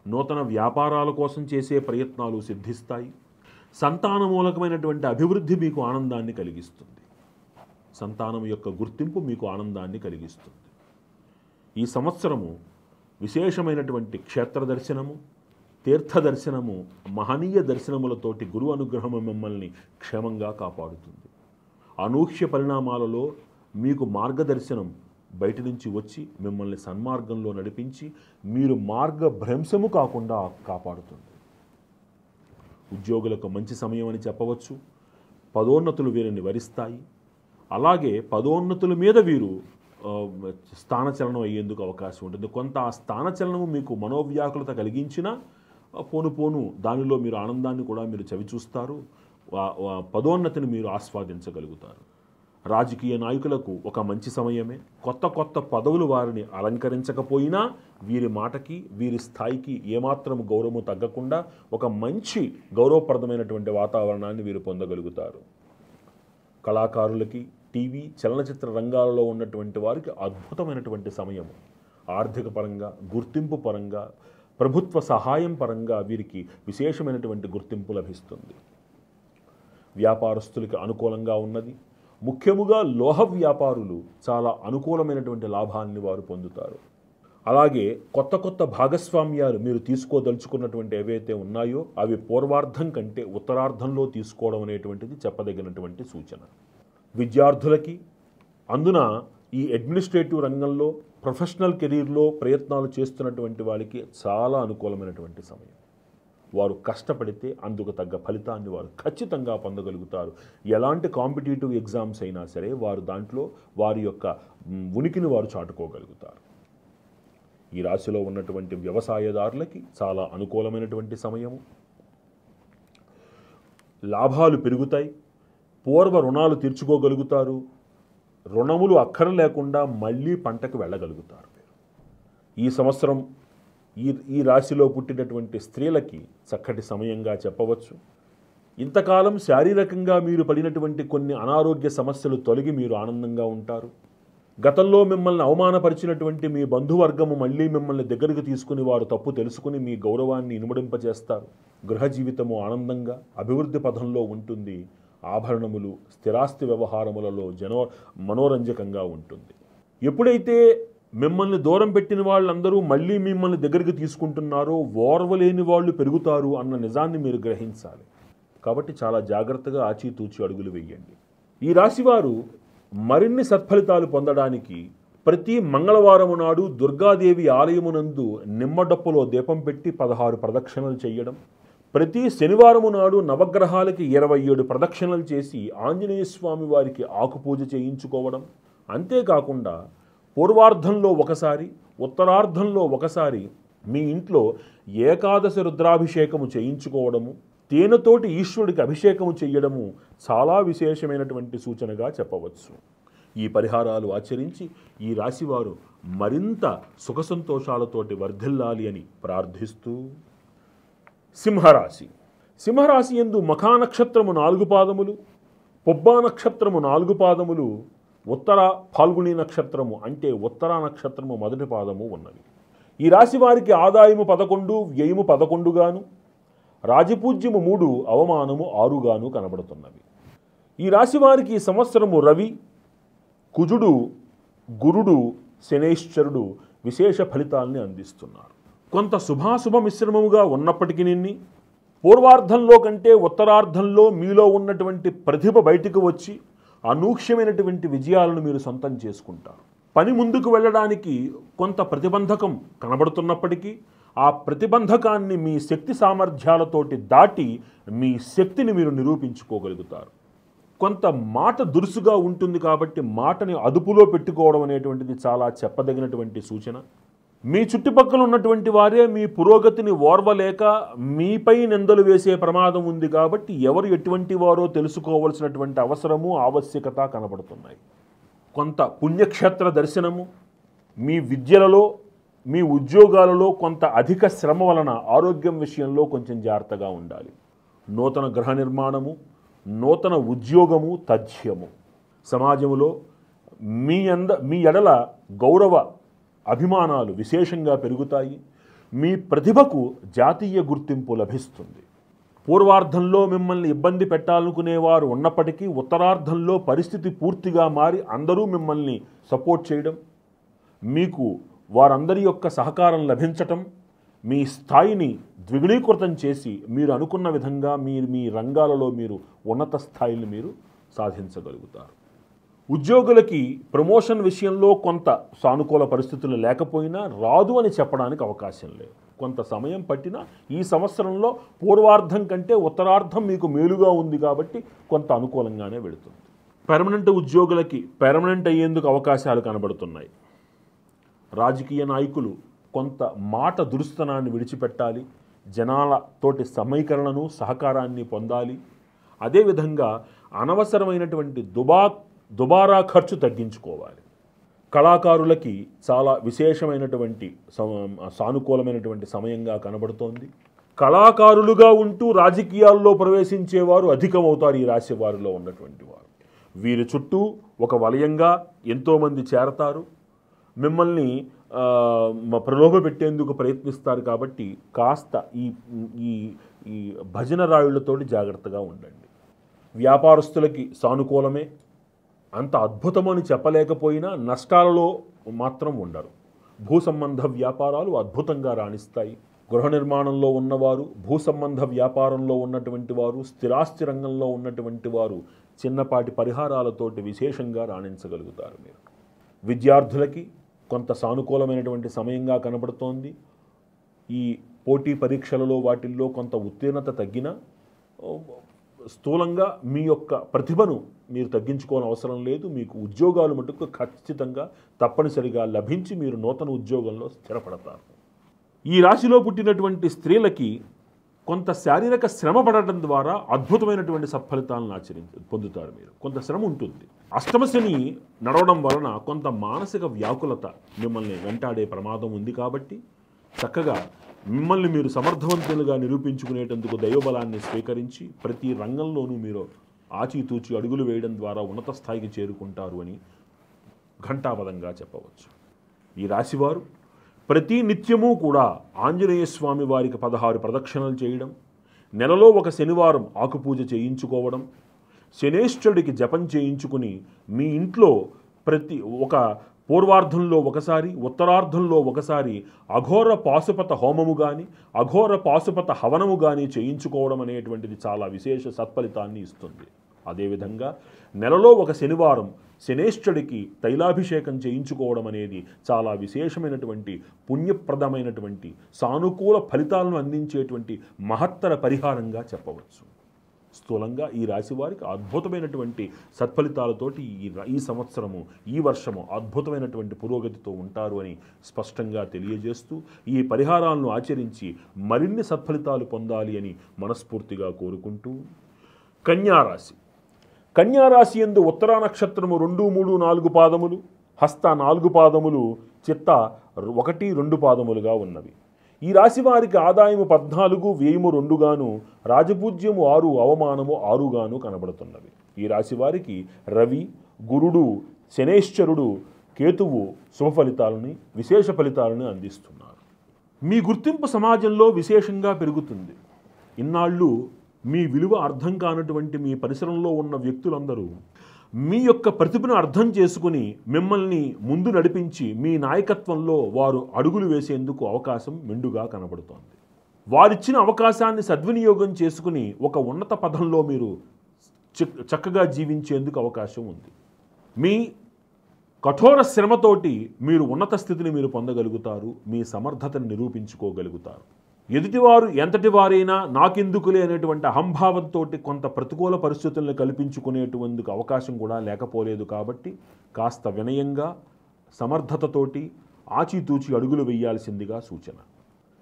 నూతన వ్యాపారాల కోసం చేసే ప్రయత్నాలు సిద్ధిస్తాయి. సంతానమూలకమైనటువంటి అభివృద్ధి మీకు ఆనందాన్ని కలిగిస్తుంది. సంతానం యొక్క గుర్తింపు మీకు ఆనందాన్ని కలిగిస్తుంది. ఈ సంవత్సరము విశేషమైనటువంటి క్షేత్ర దర్శనము, తీర్థ దర్శనము, మహనీయ దర్శనములతోటి గురు అనుగ్రహము మిమ్మల్ని క్షేమంగా కాపాడుతుంది. అనూహ్య పరిణామాలలో మీకు మార్గదర్శనం బయట నుంచి వచ్చి మిమ్మల్ని సన్మార్గంలో నడిపించి మీరు మార్గభ్రంశము కాకుండా కాపాడుతుంది. ఉద్యోగులకు మంచి సమయం అని చెప్పవచ్చు. పదోన్నతులు వీరిని వరిస్తాయి. అలాగే పదోన్నతుల మీద వీరు స్థానచలనం అయ్యేందుకు అవకాశం ఉంటుంది. కొంత ఆ స్థానచలనము మీకు మనోవ్యాకులత కలిగించినా పోను పోను దానిలో మీరు ఆనందాన్ని కూడా మీరు చవిచూస్తారు. పదోన్నతిని మీరు ఆస్వాదించగలుగుతారు. రాజకీయ నాయకులకు ఒక మంచి సమయమే. కొత్త కొత్త పదవులు వారిని అలంకరించకపోయినా వీరి మాటకి, వీరి స్థాయికి ఏమాత్రం గౌరవము తగ్గకుండా ఒక మంచి గౌరవప్రదమైనటువంటి వాతావరణాన్ని వీరు పొందగలుగుతారు. కళాకారులకి, టీవీ చలనచిత్ర రంగాలలో ఉన్నటువంటి వారికి అద్భుతమైనటువంటి సమయము. ఆర్థిక పరంగా, గుర్తింపు పరంగా, ప్రభుత్వ సహాయం పరంగా వీరికి విశేషమైనటువంటి గుర్తింపు లభిస్తుంది. వ్యాపారస్తులకి అనుకూలంగా ఉన్నది. ముఖ్యముగా లోహ వ్యాపారులు చాలా అనుకూలమైనటువంటి లాభాన్ని వారు పొందుతారు. అలాగే కొత్త కొత్త భాగస్వామ్యాలు మీరు తీసుకోదలుచుకున్నటువంటి ఏవైతే ఉన్నాయో అవి పూర్వార్ధం కంటే ఉత్తరార్ధంలో తీసుకోవడం అనేటువంటిది చెప్పదగినటువంటి సూచన. విద్యార్థులకి, అందున ఈ అడ్మినిస్ట్రేటివ్ రంగంలో ప్రొఫెషనల్ కెరీర్లో ప్రయత్నాలు చేస్తున్నటువంటి వాళ్ళకి చాలా అనుకూలమైనటువంటి సమయం. వారు కష్టపడితే అందుకు తగ్గ ఫలితాన్ని వారు ఖచ్చితంగా పొందగలుగుతారు. ఎలాంటి కాంపిటేటివ్ ఎగ్జామ్స్ అయినా సరే వారు దాంట్లో వారి యొక్క ఉనికిని వారు చాటుకోగలుగుతారు. ఈ రాశిలో ఉన్నటువంటి వ్యవసాయదారులకి చాలా అనుకూలమైనటువంటి సమయము. లాభాలు పెరుగుతాయి. పూర్వ రుణాలు తీర్చుకోగలుగుతారు. రుణములు అక్కర లేకుండా మళ్ళీ పంటకు వెళ్ళగలుగుతారు. ఈ సంవత్సరం ఈ రాశిలో పుట్టినటువంటి స్త్రీలకి చక్కటి సమయంగా చెప్పవచ్చు. ఇంతకాలం శారీరకంగా మీరు పడినటువంటి కొన్ని అనారోగ్య సమస్యలు తొలగి మీరు ఆనందంగా ఉంటారు. గతంలో మిమ్మల్ని అవమానపరిచినటువంటి మీ బంధువర్గము మళ్ళీ మిమ్మల్ని దగ్గరికి తీసుకుని వారు తప్పు తెలుసుకుని మీ గౌరవాన్ని ఇనుమడింపజేస్తారు. గృహ జీవితము ఆనందంగా అభివృద్ధి పథంలో ఉంటుంది. ఆభరణములు, స్థిరాస్తి వ్యవహారములలో మనోరంజకంగా ఉంటుంది. ఎప్పుడైతే మిమ్మల్ని దూరం పెట్టిన వాళ్ళందరూ మళ్ళీ మిమ్మల్ని దగ్గరికి తీసుకుంటున్నారో ఓర్వలేని వాళ్ళు పెరుగుతారు అన్న నిజాన్ని మీరు గ్రహించాలి. కాబట్టి చాలా జాగ్రత్తగా ఆచితూచి అడుగులు వేయండి. ఈ రాశివారు మరిన్ని సత్ఫలితాలు పొందడానికి ప్రతి మంగళవారము నాడు దుర్గాదేవి ఆలయమునందు నిమ్మడప్పులో దీపం పెట్టి 16 ప్రదక్షిణలు చేయడం, ప్రతి శనివారము నాడు నవగ్రహాలకి 27 ప్రదక్షిణలు చేసి ఆంజనేయ స్వామి వారికి ఆకుపూజ చేయించుకోవడం, అంతేకాకుండా పూర్వార్ధంలో ఒకసారి, ఉత్తరార్ధంలో ఒకసారి మీ ఇంట్లో ఏకాదశి రుద్రాభిషేకము చేయించుకోవడము, తేనెతోటి ఈశ్వరుడికి అభిషేకము చేయడము చాలా విశేషమైనటువంటి సూచనగా చెప్పవచ్చు. ఈ పరిహారాలు ఆచరించి ఈ రాశివారు మరింత సుఖ సంతోషాలతోటి వర్ధిల్లాలి అని ప్రార్థిస్తూ, సింహరాశి. సింహరాశి యందు మఖా నక్షత్రము 4 పాదములు, పొబ్బా నక్షత్రము 4 పాదములు, ఉత్తర ఫాల్గుణి నక్షత్రము అంటే ఉత్తరా నక్షత్రము 1వ పాదము ఉన్నవి. ఈ రాశి వారికి ఆదాయము 11, వ్యయము 11 గాను, రాజపూజ్యము 3, అవమానము 6 గాను కనబడుతున్నవి. ఈ రాశి వారికి ఈ సంవత్సరము రవి, కుజుడు, గురుడు, శనేశ్వరుడు విశేష ఫలితాల్ని అందిస్తున్నారు. కొంత శుభాశుభ మిశ్రమముగా ఉన్నప్పటికీ పూర్వార్ధంలో కంటే ఉత్తరార్ధంలో మీలో ఉన్నటువంటి ప్రతిభ బయటికి వచ్చి అనూహ్యమైనటువంటి విజయాలను మీరు సొంతం చేసుకుంటారు. పని ముందుకు వెళ్ళడానికి కొంత ప్రతిబంధకం కనబడుతున్నప్పటికీ ఆ ప్రతిబంధకాన్ని మీ శక్తి సామర్థ్యాలతోటి దాటి మీ శక్తిని మీరు నిరూపించుకోగలుగుతారు. కొంత మాట దురుసుగా ఉంటుంది కాబట్టి మాటని అదుపులో పెట్టుకోవడం అనేటువంటిది చాలా చెప్పదగినటువంటి సూచన. మీ చుట్టుపక్కల ఉన్నటువంటి వారే మీ పురోగతిని ఓర్వలేక మీపై నిందలు వేసే ప్రమాదం ఉంది కాబట్టి ఎవరు ఎటువంటి వారో తెలుసుకోవాల్సినటువంటి అవసరము, ఆవశ్యకత కనబడుతున్నాయి. కొంత పుణ్యక్షేత్ర దర్శనము, మీ విద్యలలో, మీ ఉద్యోగాలలో కొంత అధిక శ్రమ వలన ఆరోగ్యం విషయంలో కొంచెం జాగ్రత్తగా ఉండాలి. నూతన గృహ నిర్మాణము, నూతన ఉద్యోగము తథ్యము. సమాజంలో మీ ఎడల గౌరవ అభిమానాలు విశేషంగా పెరుగుతాయి. మీ ప్రతిభకు జాతీయ గుర్తింపు లభిస్తుంది. పూర్వార్ధంలో మిమ్మల్ని ఇబ్బంది పెట్టాలనుకునేవారు ఉన్నప్పటికీ ఉత్తరార్ధంలో పరిస్థితి పూర్తిగా మారి అందరూ మిమ్మల్ని సపోర్ట్ చేయడం, మీకు వారందరి యొక్క సహకారం లభించటం మీ స్థాయిని ద్విగుణీకృతం చేసి మీరు అనుకున్న విధంగా మీ రంగాలలో మీరు ఉన్నత స్థాయిని మీరు సాధించగలుగుతారు. ఉద్యోగులకి ప్రమోషన్ విషయంలో కొంత సానుకూల పరిస్థితులు లేకపోయినా రాదు అని చెప్పడానికి అవకాశం లేదు. కొంత సమయం పట్టినా ఈ సంవత్సరంలో పూర్వార్ధం కంటే ఉత్తరార్ధం మీకు మేలుగా ఉంది కాబట్టి కొంత అనుకూలంగానే వెళుతుంది. పెర్మనెంట్ ఉద్యోగులకి పెర్మనెంట్ అయ్యేందుకు అవకాశాలు కనబడుతున్నాయి. రాజకీయ నాయకులు కొంత మాట దురుస్తనాన్ని విడిచిపెట్టాలి. జనాలతోటి సమీకరణను, సహకారాన్ని పొందాలి. అదేవిధంగా అనవసరమైనటువంటి దుబారా ఖర్చు తగ్గించుకోవాలి. కళాకారులకి చాలా విశేషమైనటువంటి సానుకూలమైనటువంటి సమయంగా కనబడుతోంది. కళాకారులుగా ఉంటూ రాజకీయాల్లో ప్రవేశించేవారు అధికమవుతారు ఈ రాశి వారిలో ఉన్నటువంటి వారు. వీరి చుట్టూ ఒక వలయంగా ఎంతోమంది చేరతారు. మిమ్మల్ని ప్రలోభ పెట్టేందుకు ప్రయత్నిస్తారు కాబట్టి కాస్త ఈ భజన రాయుళ్లతోటి జాగ్రత్తగా ఉండండి. వ్యాపారస్తులకి సానుకూలమే. అంత అద్భుతమని చెప్పలేకపోయినా నష్టాలలో మాత్రం ఉండరు. భూ సంబంధ వ్యాపారాలు అద్భుతంగా రాణిస్తాయి. గృహ నిర్మాణంలో ఉన్నవారు, భూ సంబంధ వ్యాపారంలో ఉన్నటువంటి వారు, స్థిరాస్తి రంగంలో ఉన్నటువంటి వారు చిన్నపాటి పరిహారాలతోటి విశేషంగా రాణించగలుగుతారు. మీరు విద్యార్థులకి కొంత సానుకూలమైనటువంటి సమయంగా కనబడుతోంది. ఈ పోటీ పరీక్షలలో వాటిల్లో కొంత ఉత్తీర్ణత తగ్గినా స్థూలంగా మీ యొక్క ప్రతిభను మీరు తగ్గించుకోని అవసరం లేదు. మీకు ఉద్యోగాలు మటుకు ఖచ్చితంగా తప్పనిసరిగా లభించి మీరు నూతన ఉద్యోగంలో స్థిరపడతారు. ఈ రాశిలో పుట్టినటువంటి స్త్రీలకి కొంత శారీరక శ్రమ పడటం ద్వారా అద్భుతమైనటువంటి సత్ఫలితాలను పొందుతారు. మీరు కొంత శ్రమ ఉంటుంది. అష్టమశని నడవడం వలన కొంత మానసిక వ్యాకులత మిమ్మల్ని వెంటాడే ప్రమాదం ఉంది కాబట్టి చక్కగా మిమ్మల్ని మీరు సమర్థవంతులుగా నిరూపించుకునేటందుకు దైవబలాన్ని స్వీకరించి ప్రతి రంగంలోనూ మీరు ఆచితూచి అడుగులు వేయడం ద్వారా ఉన్నత స్థాయికి చేరుకుంటారు అని ఘంటాపదంగా చెప్పవచ్చు. ఈ రాశివారు ప్రతి నిత్యము కూడా ఆంజనేయ స్వామి వారికి 16 ప్రదక్షిణలు చేయడం, నెలలో ఒక శనివారం ఆకుపూజ చేయించుకోవడం, శనేశ్వరుడికి జపం చేయించుకుని మీ ఇంట్లో ఒక పూర్వార్ధంలో ఒకసారి, ఉత్తరార్ధంలో ఒకసారి అఘోర పాశుపత హోమము కానీ, అఘోర పాశుపత హవనము కానీ చేయించుకోవడం అనేటువంటిది చాలా విశేష సత్ఫలితాన్ని ఇస్తుంది. అదేవిధంగా నెలలో ఒక శనివారం శనేశ్వరుడికి తైలాభిషేకం చేయించుకోవడం అనేది చాలా విశేషమైనటువంటి పుణ్యప్రదమైనటువంటి సానుకూల ఫలితాలను అందించేటువంటి మహత్తర పరిహారంగా చెప్పవచ్చు. స్థూలంగా ఈ రాశి వారికి అద్భుతమైనటువంటి సత్ఫలితాలతోటి ఈ సంవత్సరము, ఈ వర్షము అద్భుతమైనటువంటి పురోగతితో ఉంటారు అని స్పష్టంగా తెలియజేస్తూ ఈ పరిహారాలను ఆచరించి మరిన్ని సత్ఫలితాలు పొందాలి అని మనస్ఫూర్తిగా కోరుకుంటూ, కన్యారాశి. కన్యారాశి యందు ఉత్తరా నక్షత్రము 2, 3, 4 పాదములు, హస్త 4 పాదములు, చిత్త 1, 2 పాదములుగా ఉన్నవి. ఈ రాశి వారికి ఆదాయము 14, వ్యయము 2 గాను, రాజపూజ్యము 6, అవమానము 6 గాను కనబడుతున్నవి. ఈ రాశి వారికి రవి, గురుడు, శనేశ్వరుడు, కేతువు శుభ ఫలితాలని, విశేష ఫలితాలను అందిస్తున్నారు. మీ గుర్తింపు సమాజంలో విశేషంగా పెరుగుతుంది. ఇన్నాళ్ళు మీ విలువ అర్థం కానటువంటి మీ పరిసరంలో ఉన్న వ్యక్తులందరూ మీ యొక్క ప్రతిభను అర్థం చేసుకుని మిమ్మల్ని ముందు నడిపించి మీ నాయకత్వంలో వారు అడుగులు వేసేందుకు అవకాశం మెండుగా కనబడుతోంది. వారిచ్చిన అవకాశాన్ని సద్వినియోగం చేసుకుని ఒక ఉన్నత పదంలో మీరు చక్కగా జీవించేందుకు అవకాశం ఉంది. మీ కఠోర శ్రమతోటి మీరు ఉన్నత స్థితిని మీరు పొందగలుగుతారు. మీ సమర్థతను నిరూపించుకోగలుగుతారు. ఎదుటివారు ఎంతటి వారైనా నాకెందుకులే అనేటువంటి అహంభావంతో కొంత ప్రతికూల పరిస్థితులను కల్పించుకునేటువంటి అవకాశం కూడా లేకపోలేదు. కాబట్టి కాస్త వినయంగా, సమర్థతతోటి ఆచితూచి అడుగులు వేయాల్సిందిగా సూచన.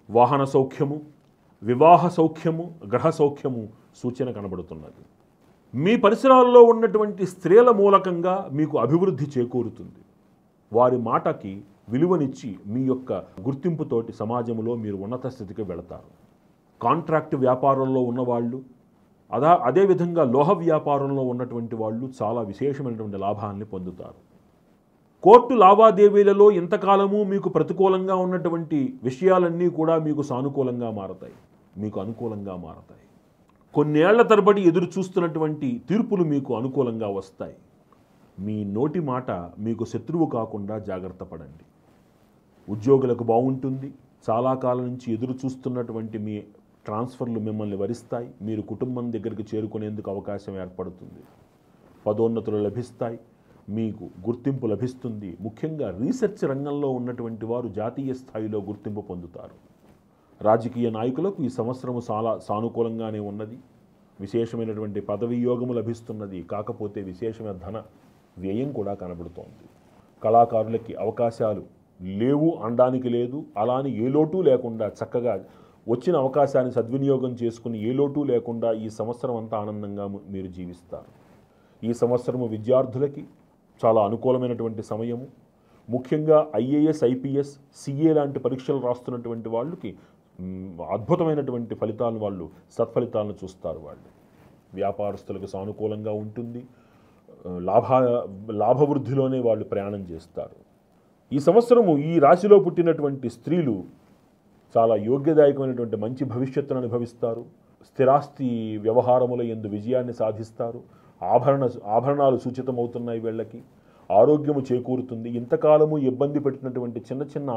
వాహన సౌఖ్యము, వివాహ సౌఖ్యము, గ్రహ సౌఖ్యము సూచన కనబడుతున్నది. మీ పరిసరాల్లో ఉన్నటువంటి స్త్రీల మూలకంగా మీకు అభివృద్ధి చేకూరుతుంది. వారి మాటకి విలువనిచ్చి మీ యొక్క గుర్తింపుతోటి సమాజంలో మీరు ఉన్నత స్థితికి వెళతారు. కాంట్రాక్ట్ వ్యాపారంలో ఉన్నవాళ్ళు, అదేవిధంగా లోహ వ్యాపారంలో ఉన్నటువంటి వాళ్ళు చాలా విశేషమైనటువంటి లాభాన్ని పొందుతారు. కోర్టు లావాదేవీలలో ఇంతకాలము మీకు ప్రతికూలంగా ఉన్నటువంటి విషయాలన్నీ కూడా మీకు సానుకూలంగా మారతాయి, మీకు అనుకూలంగా మారతాయి. కొన్నేళ్ల తరబడి ఎదురు చూస్తున్నటువంటి తీర్పులు మీకు అనుకూలంగా వస్తాయి. మీ నోటి మాట మీకు శత్రువు కాకుండా జాగ్రత్త పడండి. ఉద్యోగులకు బాగుంటుంది. చాలా కాలం నుంచి ఎదురు చూస్తున్నటువంటి మీ ట్రాన్స్ఫర్లు మిమ్మల్ని వరిస్తాయి. మీరు కుటుంబం దగ్గరికి చేరుకునేందుకు అవకాశం ఏర్పడుతుంది. పదోన్నతులు లభిస్తాయి. మీకు గుర్తింపు లభిస్తుంది. ముఖ్యంగా రీసెర్చ్ రంగంలో ఉన్నటువంటి వారు జాతీయ స్థాయిలో గుర్తింపు పొందుతారు. రాజకీయ నాయకులకు ఈ సంవత్సరము చాలా సానుకూలంగానే ఉన్నది. విశేషమైనటువంటి పదవి యోగము లభిస్తున్నది. కాకపోతే విశేషమైన ధన వ్యయం కూడా కనబడుతోంది. కళాకారులకి అవకాశాలు లేవు అనడానికి లేదు. అలాని ఏ లోటు లేకుండా చక్కగా వచ్చిన అవకాశాన్ని సద్వినియోగం చేసుకుని ఏ లోటు లేకుండా ఈ సంవత్సరం అంతా ఆనందంగా మీరు జీవిస్తారు. ఈ సంవత్సరము విద్యార్థులకి చాలా అనుకూలమైనటువంటి సమయము. ముఖ్యంగా IAS, IPS, CA లాంటి పరీక్షలు రాస్తున్నటువంటి వాళ్ళకి అద్భుతమైనటువంటి ఫలితాలను, వాళ్ళు సత్ఫలితాలను చూస్తారు. వాళ్ళు వ్యాపారస్తులకు సానుకూలంగా ఉంటుంది. లాభవృద్ధిలోనే వాళ్ళు ప్రయాణం చేస్తారు. ఈ సంవత్సరము ఈ రాశిలో పుట్టినటువంటి స్త్రీలు చాలా యోగ్యదాయకమైనటువంటి మంచి భవిష్యత్తును అనుభవిస్తారు. స్థిరాస్తి వ్యవహారముల యందు విజయాన్ని సాధిస్తారు. ఆభరణాలు సూచితమవుతున్నాయి. వీళ్ళకి ఆరోగ్యము చేకూరుతుంది. ఇంతకాలము ఇబ్బంది పెట్టినటువంటి చిన్న చిన్న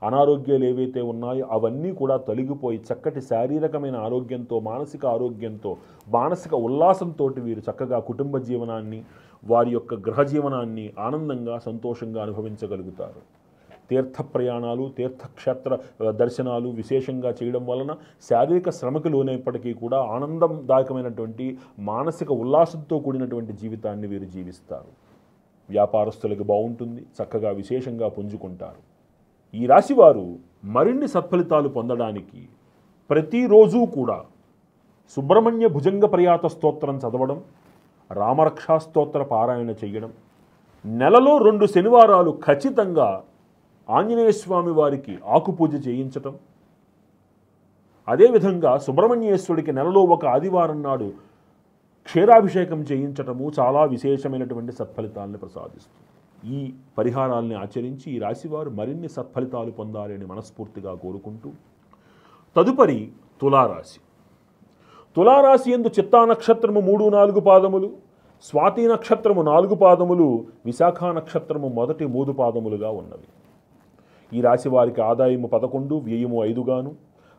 అనారోగ్యాలు ఏవైతే ఉన్నాయో అవన్నీ కూడా తొలగిపోయి చక్కటి శారీరకమైన ఆరోగ్యంతో, మానసిక ఆరోగ్యంతో, మానసిక ఉల్లాసంతో వీరు చక్కగా కుటుంబ జీవనాన్ని, వారి యొక్క గృహ జీవనాన్ని ఆనందంగా, సంతోషంగా అనుభవించగలుగుతారు. తీర్థ ప్రయాణాలు, తీర్థక్షేత్ర దర్శనాలు విశేషంగా చేయడం వలన శారీరక శ్రమకు లోనైనప్పటికీ కూడా ఆనందదాయకమైనటువంటి మానసిక ఉల్లాసంతో కూడినటువంటి జీవితాన్ని వీరు జీవిస్తారు. వ్యాపారస్తులకు బాగుంటుంది. చక్కగా విశేషంగా పుంజుకుంటారు. ఈ రాశివారు మరిన్ని సత్ఫలితాలు పొందడానికి ప్రతిరోజు కూడా సుబ్రహ్మణ్య భుజంగ ప్రయాత స్తోత్రం చదవడం, రామరక్షా స్తోత్ర పారాయణ చేయడం, నెలలో 2 శనివారాలు ఖచ్చితంగా ఆంజనేయ స్వామి వారికి ఆకుపూజ చేయించటం, అదేవిధంగా సుబ్రహ్మణ్యేశ్వరుడికి నెలలో ఒక ఆదివారం నాడు క్షీరాభిషేకం చేయించటము చాలా విశేషమైనటువంటి సత్ఫలితాలను ప్రసాదిస్తుంది. ఈ పరిహారాల్ని ఆచరించి ఈ రాశివారు మరిన్ని సత్ఫలితాలు పొందాలని మనస్ఫూర్తిగా కోరుకుంటూ, తదుపరి తులారాశి. తులారాశి యందు చిత్తా నక్షత్రము 3, 4 పాదములు, స్వాతి నక్షత్రము 4 పాదములు, విశాఖ నక్షత్రము మొదటి 3 పాదములుగా ఉన్నవి. ఈ రాశి వారికి ఆదాయము 11, వ్యయము 5 గాను,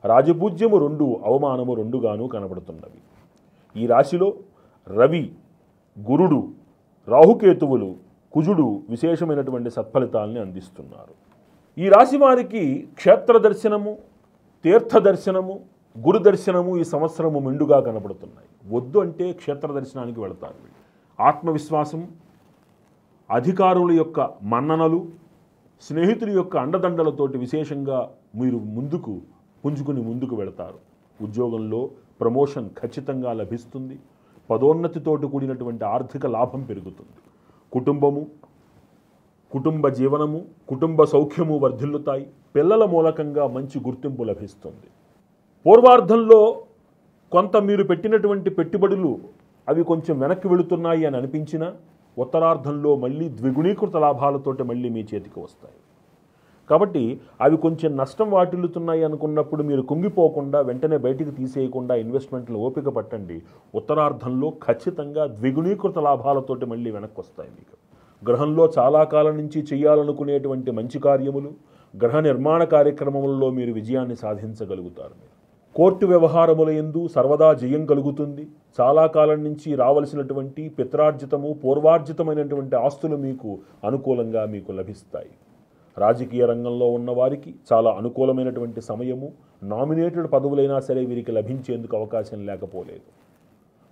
రాజపూజ్యము 2, అవమానము 2 గాను కనబడుతున్నవి. ఈ రాశిలో రవి, గురుడు, రాహుకేతువులు, కుజుడు విశేషమైనటువంటి సత్ఫలితాలని అందిస్తున్నారు. ఈ రాశి వారికి క్షేత్ర దర్శనము, తీర్థ దర్శనము, గురు దర్శనము ఈ సంవత్సరము మెండుగా కనబడుతున్నాయి. వద్దు అంటే క్షేత్ర దర్శనానికి వెళతారు. ఆత్మవిశ్వాసం, అధికారుల యొక్క మన్ననలు, స్నేహితుల యొక్క అండదండలతోటి విశేషంగా మీరు పుంజుకుని ముందుకు వెళతారు. ఉద్యోగంలో ప్రమోషన్ ఖచ్చితంగా లభిస్తుంది. పదోన్నతితోటి కూడినటువంటి ఆర్థిక లాభం పెరుగుతుంది. కుటుంబము, కుటుంబ జీవనము, కుటుంబ సౌఖ్యము వర్ధిల్లుతాయి. పిల్లల మూలకంగా మంచి గుర్తింపు లభిస్తుంది. పూర్వార్ధంలో కొంత మీరు పెట్టినటువంటి పెట్టుబడులు అవి కొంచెం వెనక్కి వెళుతున్నాయి అని అనిపించినా ఉత్తరార్ధంలో మళ్ళీ ద్విగుణీకృత లాభాలతోటి మళ్ళీ మీ చేతికి వస్తాయి. కాబట్టి అవి కొంచెం నష్టం వాటిల్లుతున్నాయి అనుకున్నప్పుడు మీరు కుంగిపోకుండా వెంటనే బయటికి తీసేయకుండా ఇన్వెస్ట్మెంట్లు ఓపిక పట్టండి. ఉత్తరార్ధంలో ఖచ్చితంగా ద్విగుణీకృత లాభాలతోటి మళ్ళీ వెనక్కి వస్తాయి. మీకు గ్రహంలో చాలా కాలం నుంచి చేయాలనుకునేటువంటి మంచి కార్యములు, గ్రహ నిర్మాణ కార్యక్రమములలో మీరు విజయాన్ని సాధించగలుగుతారు. మీరు కోర్టు వ్యవహారముల యందు సర్వదా జయం కలుగుతుంది. చాలా కాలం నుంచి రావలసినటువంటి పిత్రార్జితము, పూర్వార్జితమైనటువంటి ఆస్తులు మీకు అనుకూలంగా మీకు లభిస్తాయి. రాజకీయ రంగంలో ఉన్నవారికి చాలా అనుకూలమైనటువంటి సమయము. నామినేటెడ్ పదవులైనా సరే వీరికి లభించేందుకు అవకాశం లేకపోలేదు.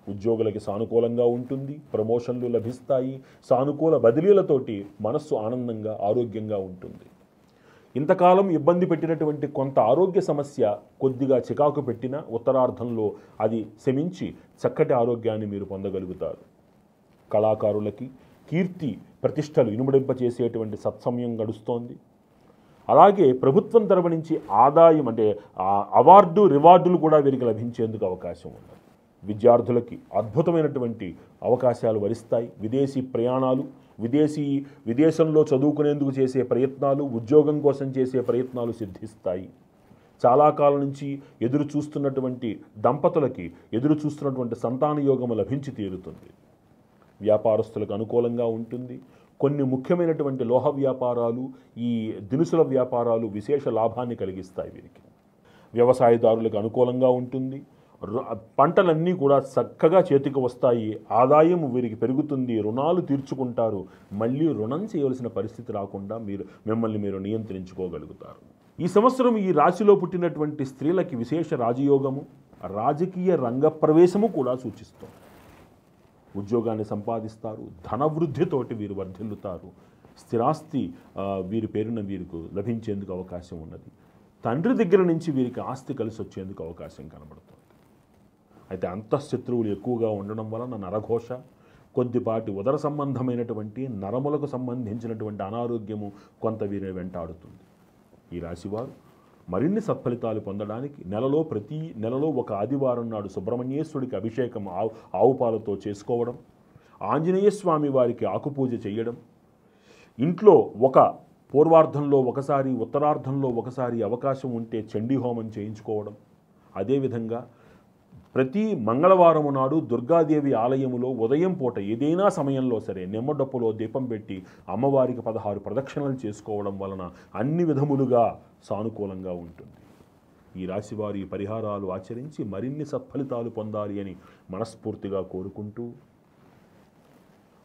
ఉద్యోగులకి సానుకూలంగా ఉంటుంది. ప్రమోషన్లు లభిస్తాయి. సానుకూల బదిలీలతోటి మనస్సు ఆనందంగా, ఆరోగ్యంగా ఉంటుంది. ఇంతకాలం ఇబ్బంది పెట్టినటువంటి కొంత ఆరోగ్య సమస్య కొద్దిగా చికాకు పెట్టినా ఉత్తరార్ధంలో అది శమించి చక్కటి ఆరోగ్యాన్ని మీరు పొందగలుగుతారు. కళాకారులకి కీర్తి ప్రతిష్టలు ఇనుమడింపచేసేటువంటి సత్సమయం గడుస్తోంది. అలాగే ప్రభుత్వం తరపు నుంచి ఆదాయం అంటే అవార్డు, రివార్డులు కూడా వీరికి లభించేందుకు అవకాశం ఉంది. విద్యార్థులకి అద్భుతమైనటువంటి అవకాశాలు వరిస్తాయి. విదేశీ ప్రయాణాలు, విదేశంలో చదువుకునేందుకు చేసే ప్రయత్నాలు, ఉద్యోగం కోసం చేసే ప్రయత్నాలు సిద్ధిస్తాయి. చాలా కాలం నుంచి ఎదురు చూస్తున్నటువంటి దంపతులకి ఎదురు చూస్తున్నటువంటి సంతాన యోగము లభించి తీరుతుంది. వ్యాపారస్తులకు అనుకూలంగా ఉంటుంది. కొన్ని ముఖ్యమైనటువంటి లోహ వ్యాపారాలు, ఈ దినుసుల వ్యాపారాలు విశేష లాభాన్ని కలిగిస్తాయి వీరికి. వ్యవసాయదారులకు అనుకూలంగా ఉంటుంది. పంటలన్నీ కూడా చక్కగా చేతికి వస్తాయి. ఆదాయం వీరికి పెరుగుతుంది. రుణాలు తీర్చుకుంటారు. మళ్ళీ రుణం చేయవలసిన పరిస్థితి రాకుండా మిమ్మల్ని మీరు నియంత్రించుకోగలుగుతారు. ఈ సంవత్సరం ఈ రాశిలో పుట్టినటువంటి స్త్రీలకి విశేష రాజయోగము, రాజకీయ రంగ ప్రవేశము కూడా సూచిస్తుంది. ఉద్యోగాన్ని సంపాదిస్తారు. ధనవృద్ధితోటి వీరు వర్ధిల్లుతారు. స్థిరాస్తి వీరి పేరున వీరికి లభించేందుకు అవకాశం ఉన్నది. తండ్రి దగ్గర నుంచి వీరికి ఆస్తి కలిసి వచ్చేందుకు అవకాశం కనబడుతుంది. అయితే అంతఃశత్రువులు ఎక్కువగా ఉండడం వలన నరఘోష, కొద్దిపాటి ఉదర సంబంధమైనటువంటి నరములకు సంబంధించినటువంటి అనారోగ్యము కొంత వీరిని వెంటాడుతుంది. ఈ రాశివారు మరిన్ని సత్ఫలితాలు పొందడానికి ప్రతి నెలలో ఒక ఆదివారం నాడు సుబ్రహ్మణ్యేశ్వరుడికి అభిషేకం ఆవు పాలతో చేసుకోవడం, ఆంజనేయ స్వామి వారికి ఆకుపూజ చేయడం, ఇంట్లో ఒక పూర్వార్ధంలో ఒకసారి, ఉత్తరార్ధంలో ఒకసారి అవకాశం ఉంటే చండీ హోమం చేయించుకోవడం, అదేవిధంగా ప్రతి మంగళవారము నాడు దుర్గాదేవి ఆలయములో ఉదయం పూట ఏదైనా సమయంలో సరే నిమ్మడప్పులో దీపం పెట్టి అమ్మవారికి 16 ప్రదక్షిణలు చేసుకోవడం వలన అన్ని విధములుగా సానుకూలంగా ఉంటుంది. ఈ రాశివారి పరిహారాలు ఆచరించి మరిన్ని సత్ఫలితాలు పొందాలి అని మనస్ఫూర్తిగా కోరుకుంటూ,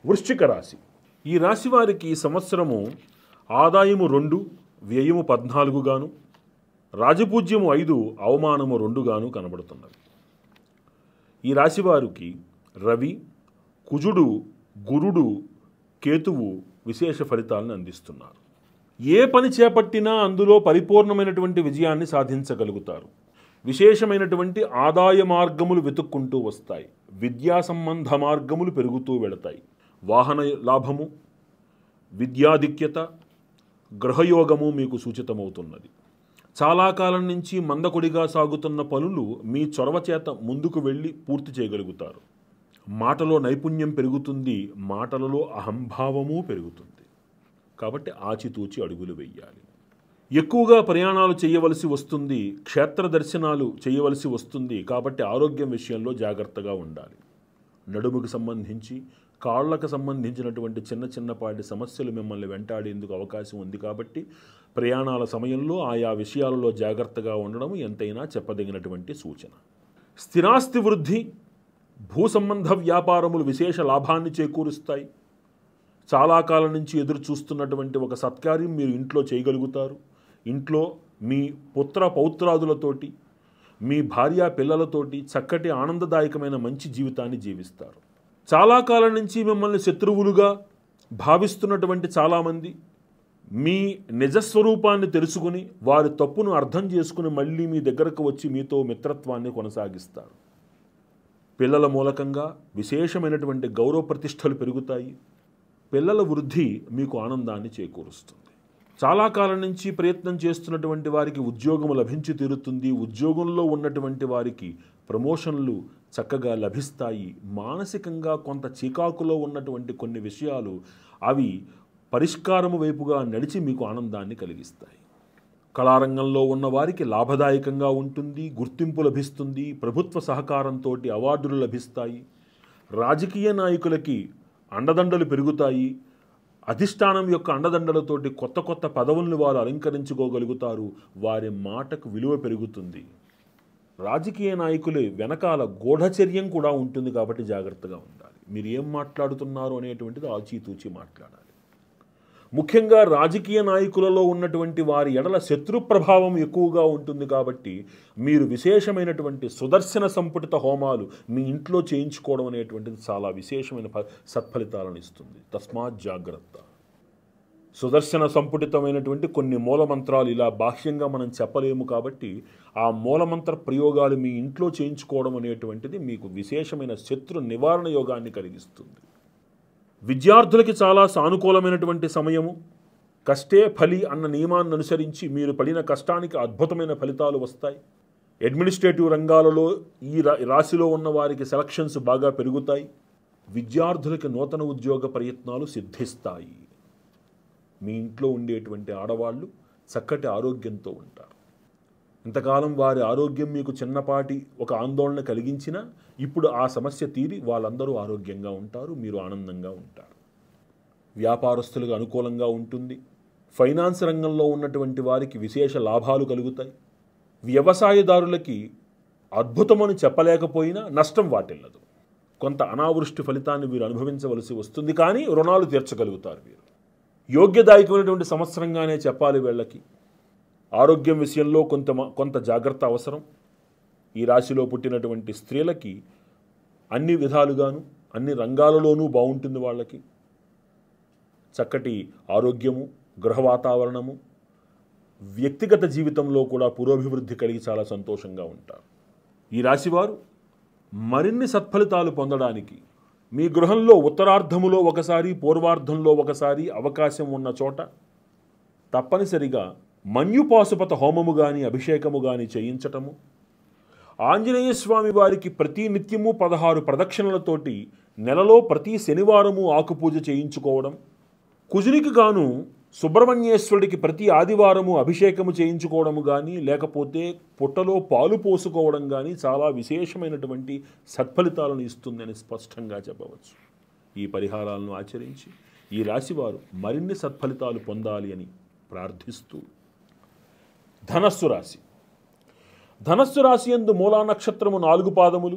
వృశ్చిక రాశి. ఈ రాశివారికి ఈ సంవత్సరము ఆదాయము 2, వ్యయము 14 గాను, రాజపూజ్యము 5, అవమానము 2 గాను కనబడుతున్నది. ఈ రాశివారికి రవి, కుజుడు, గురుడు, కేతువు విశేష ఫలితాలను అందిస్తున్నారు. ఏ పని చేపట్టినా అందులో పరిపూర్ణమైనటువంటి విజయాన్ని సాధించగలుగుతారు. విశేషమైనటువంటి ఆదాయ మార్గములు వెతుక్కుంటూ వస్తాయి. విద్యా సంబంధ మార్గములు పెరుగుతూ వెళతాయి. వాహన లాభము, విద్యాధిక్యత, గృహయోగము మీకు సూచితమవుతున్నది. చాలా కాలం నుంచి మందకొడిగా సాగుతున్న పనులు మీ చొరవ చేత ముందుకు వెళ్ళి పూర్తి చేయగలుగుతారు. మాటలో నైపుణ్యం పెరుగుతుంది. మాటలలో అహంభావము పెరుగుతుంది. కాబట్టి ఆచితూచి అడుగులు వెయ్యాలి. ఎక్కువగా ప్రయాణాలు చేయవలసి వస్తుంది. క్షేత్ర దర్శనాలు చేయవలసి వస్తుంది. కాబట్టి ఆరోగ్యం విషయంలో జాగ్రత్తగా ఉండాలి. నడుముకు సంబంధించి, కాళ్లకు సంబంధించినటువంటి చిన్నపాటి సమస్యలు మిమ్మల్ని వెంటాడేందుకు అవకాశం ఉంది. కాబట్టి ప్రయాణాల సమయంలో ఆయా విషయాలలో జాగ్రత్తగా ఉండడం ఎంతైనా చెప్పదగినటువంటి సూచన. స్థిరాస్తి వృద్ధి, భూ సంబంధ వ్యాపారములు విశేష లాభాన్ని చేకూరుస్తాయి. చాలా కాలం నుంచి ఎదురు చూస్తున్నటువంటి ఒక సత్కార్యం మీరు ఇంట్లో చేయగలుగుతారు. ఇంట్లో మీ పుత్ర పౌత్రాదులతోటి మీ భార్య పిల్లలతోటి చక్కటి ఆనందదాయకమైన మంచి జీవితాన్ని జీవిస్తారు. చాలా కాలం నుంచి మిమ్మల్ని శత్రువులుగా భావిస్తున్నటువంటి చాలామంది మీ నిజస్వరూపాన్ని తెలుసుకుని వారి తప్పును అర్థం చేసుకుని మళ్ళీ మీ దగ్గరకు వచ్చి మీతో మిత్రత్వాన్ని కొనసాగిస్తారు. పిల్లల మూలకంగా విశేషమైనటువంటి గౌరవ ప్రతిష్టలు పెరుగుతాయి. పిల్లల వృద్ధి మీకు ఆనందాన్ని చేకూరుస్తుంది. చాలా కాలం నుంచి ప్రయత్నం చేస్తున్నటువంటి వారికి ఉద్యోగం లభించి తీరుతుంది. ఉద్యోగంలో ఉన్నటువంటి వారికి ప్రమోషన్లు చక్కగా లభిస్తాయి. మానసికంగా కొంత చికాకులో ఉన్నటువంటి కొన్ని విషయాలు అవి పరిష్కారము వైపుగా నడిచి మీకు ఆనందాన్ని కలిగిస్తాయి. కళారంగంలో ఉన్న వారికి లాభదాయకంగా ఉంటుంది. గుర్తింపు లభిస్తుంది. ప్రభుత్వ సహకారంతో అవార్డులు లభిస్తాయి. రాజకీయ నాయకులకి అండదండలు పెరుగుతాయి. అధిష్టానం యొక్క అండదండలతోటి కొత్త కొత్త పదవులను వారు అలంకరించుకోగలుగుతారు. వారి మాటకు విలువ పెరుగుతుంది. రాజకీయ నాయకులు వెనకాల గూఢచర్యం కూడా ఉంటుంది కాబట్టి జాగ్రత్తగా ఉండాలి. మీరు ఏం మాట్లాడుతున్నారు అనేటువంటిది ఆచితూచి మాట్లాడాలి. ముఖ్యంగా రాజకీయ నాయకులలో ఉన్నటువంటి వారి ఎడల శత్రు ప్రభావం ఎక్కువగా ఉంటుంది కాబట్టి మీరు విశేషమైనటువంటి సుదర్శన సంపుటిత హోమాలు మీ ఇంట్లో చేయించుకోవడం అనేటువంటిది చాలా విశేషమైన సత్ఫలితాలను ఇస్తుంది. తస్మాత్ జాగ్రత్త. సుదర్శన సంపుటితమైనటువంటి కొన్ని మూలమంత్రాలు ఇలా బాహ్యంగా మనం చెప్పలేము కాబట్టి ఆ మూలమంత్ర ప్రయోగాలు మీ ఇంట్లో చేయించుకోవడం అనేటువంటిది మీకు విశేషమైన శత్రు నివారణ యోగాన్ని కలిగిస్తుంది. విద్యార్థులకి చాలా సానుకూలమైనటువంటి సమయము. కష్టే ఫలి అన్న నియమాన్ని అనుసరించి మీరు పడిన కష్టానికి అద్భుతమైన ఫలితాలు వస్తాయి. అడ్మినిస్ట్రేటివ్ రంగాలలో ఈ రాశిలో ఉన్న వారికి సెలక్షన్స్ బాగా పెరుగుతాయి. విద్యార్థులకి నూతన ఉద్యోగ ప్రయత్నాలు సిద్ధిస్తాయి. మీ ఇంట్లో ఉండేటువంటి ఆడవాళ్ళు చక్కటి ఆరోగ్యంతో ఉంటారు. ఇంతకాలం వారి ఆరోగ్యం మీకు చిన్నపాటి ఒక ఆందోళన కలిగించినా ఇప్పుడు ఆ సమస్య తీరి వాళ్ళందరూ ఆరోగ్యంగా ఉంటారు. మీరు ఆనందంగా ఉంటారు. వ్యాపారస్తులకు అనుకూలంగా ఉంటుంది. ఫైనాన్స్ రంగంలో ఉన్నటువంటి వారికి విశేష లాభాలు కలుగుతాయి. వ్యవసాయదారులకి అద్భుతమని చెప్పలేకపోయినా నష్టం వాటిల్లదు. కొంత అనావృష్టి ఫలితాన్ని వీరు అనుభవించవలసి వస్తుంది. కానీ రుణాలు తీర్చగలుగుతారు. వీరు యోగ్యదాయకమైనటువంటి సంవత్సరంగానే చెప్పాలి. వీళ్ళకి ఆరోగ్యం విషయంలో కొంత జాగ్రత్త అవసరం. ఈ రాశిలో పుట్టినటువంటి స్త్రీలకి అన్ని విధాలుగాను అన్ని రంగాలలోనూ బాగుంటుంది. వాళ్ళకి చక్కటి ఆరోగ్యము, గృహ వాతావరణము, వ్యక్తిగత జీవితంలో కూడా పురోభివృద్ధి కలిగి చాలా సంతోషంగా ఉంటారు. ఈ రాశివారు మరిన్ని సత్ఫలితాలు పొందడానికి మీ గృహంలో ఉత్తరార్ధములో ఒకసారి, పూర్వార్ధంలో ఒకసారి అవకాశం ఉన్న చోట తప్పనిసరిగా మన్యుపాశుపత హోమము కానీ అభిషేకము కానీ చేయించటము, ఆంజనేయ స్వామి వారికి ప్రతి నిత్యము 16 ప్రదక్షిణలతోటి నెలలో ప్రతి శనివారము ఆకుపూజ చేయించుకోవడం, కుజునికి గాను సుబ్రహ్మణ్యేశ్వరుడికి ప్రతి ఆదివారము అభిషేకము చేయించుకోవడము కానీ లేకపోతే పుట్టలో పాలు పోసుకోవడం కానీ చాలా విశేషమైనటువంటి సత్ఫలితాలను ఇస్తుందని స్పష్టంగా చెప్పవచ్చు. ఈ పరిహారాలను ఆచరించి ఈ రాశివారు మరిన్ని సత్ఫలితాలు పొందాలి అని ప్రార్థిస్తూ ధనస్సు రాశి. ధనస్సు రాశి యందు మూలా నక్షత్రము 4 పాదములు,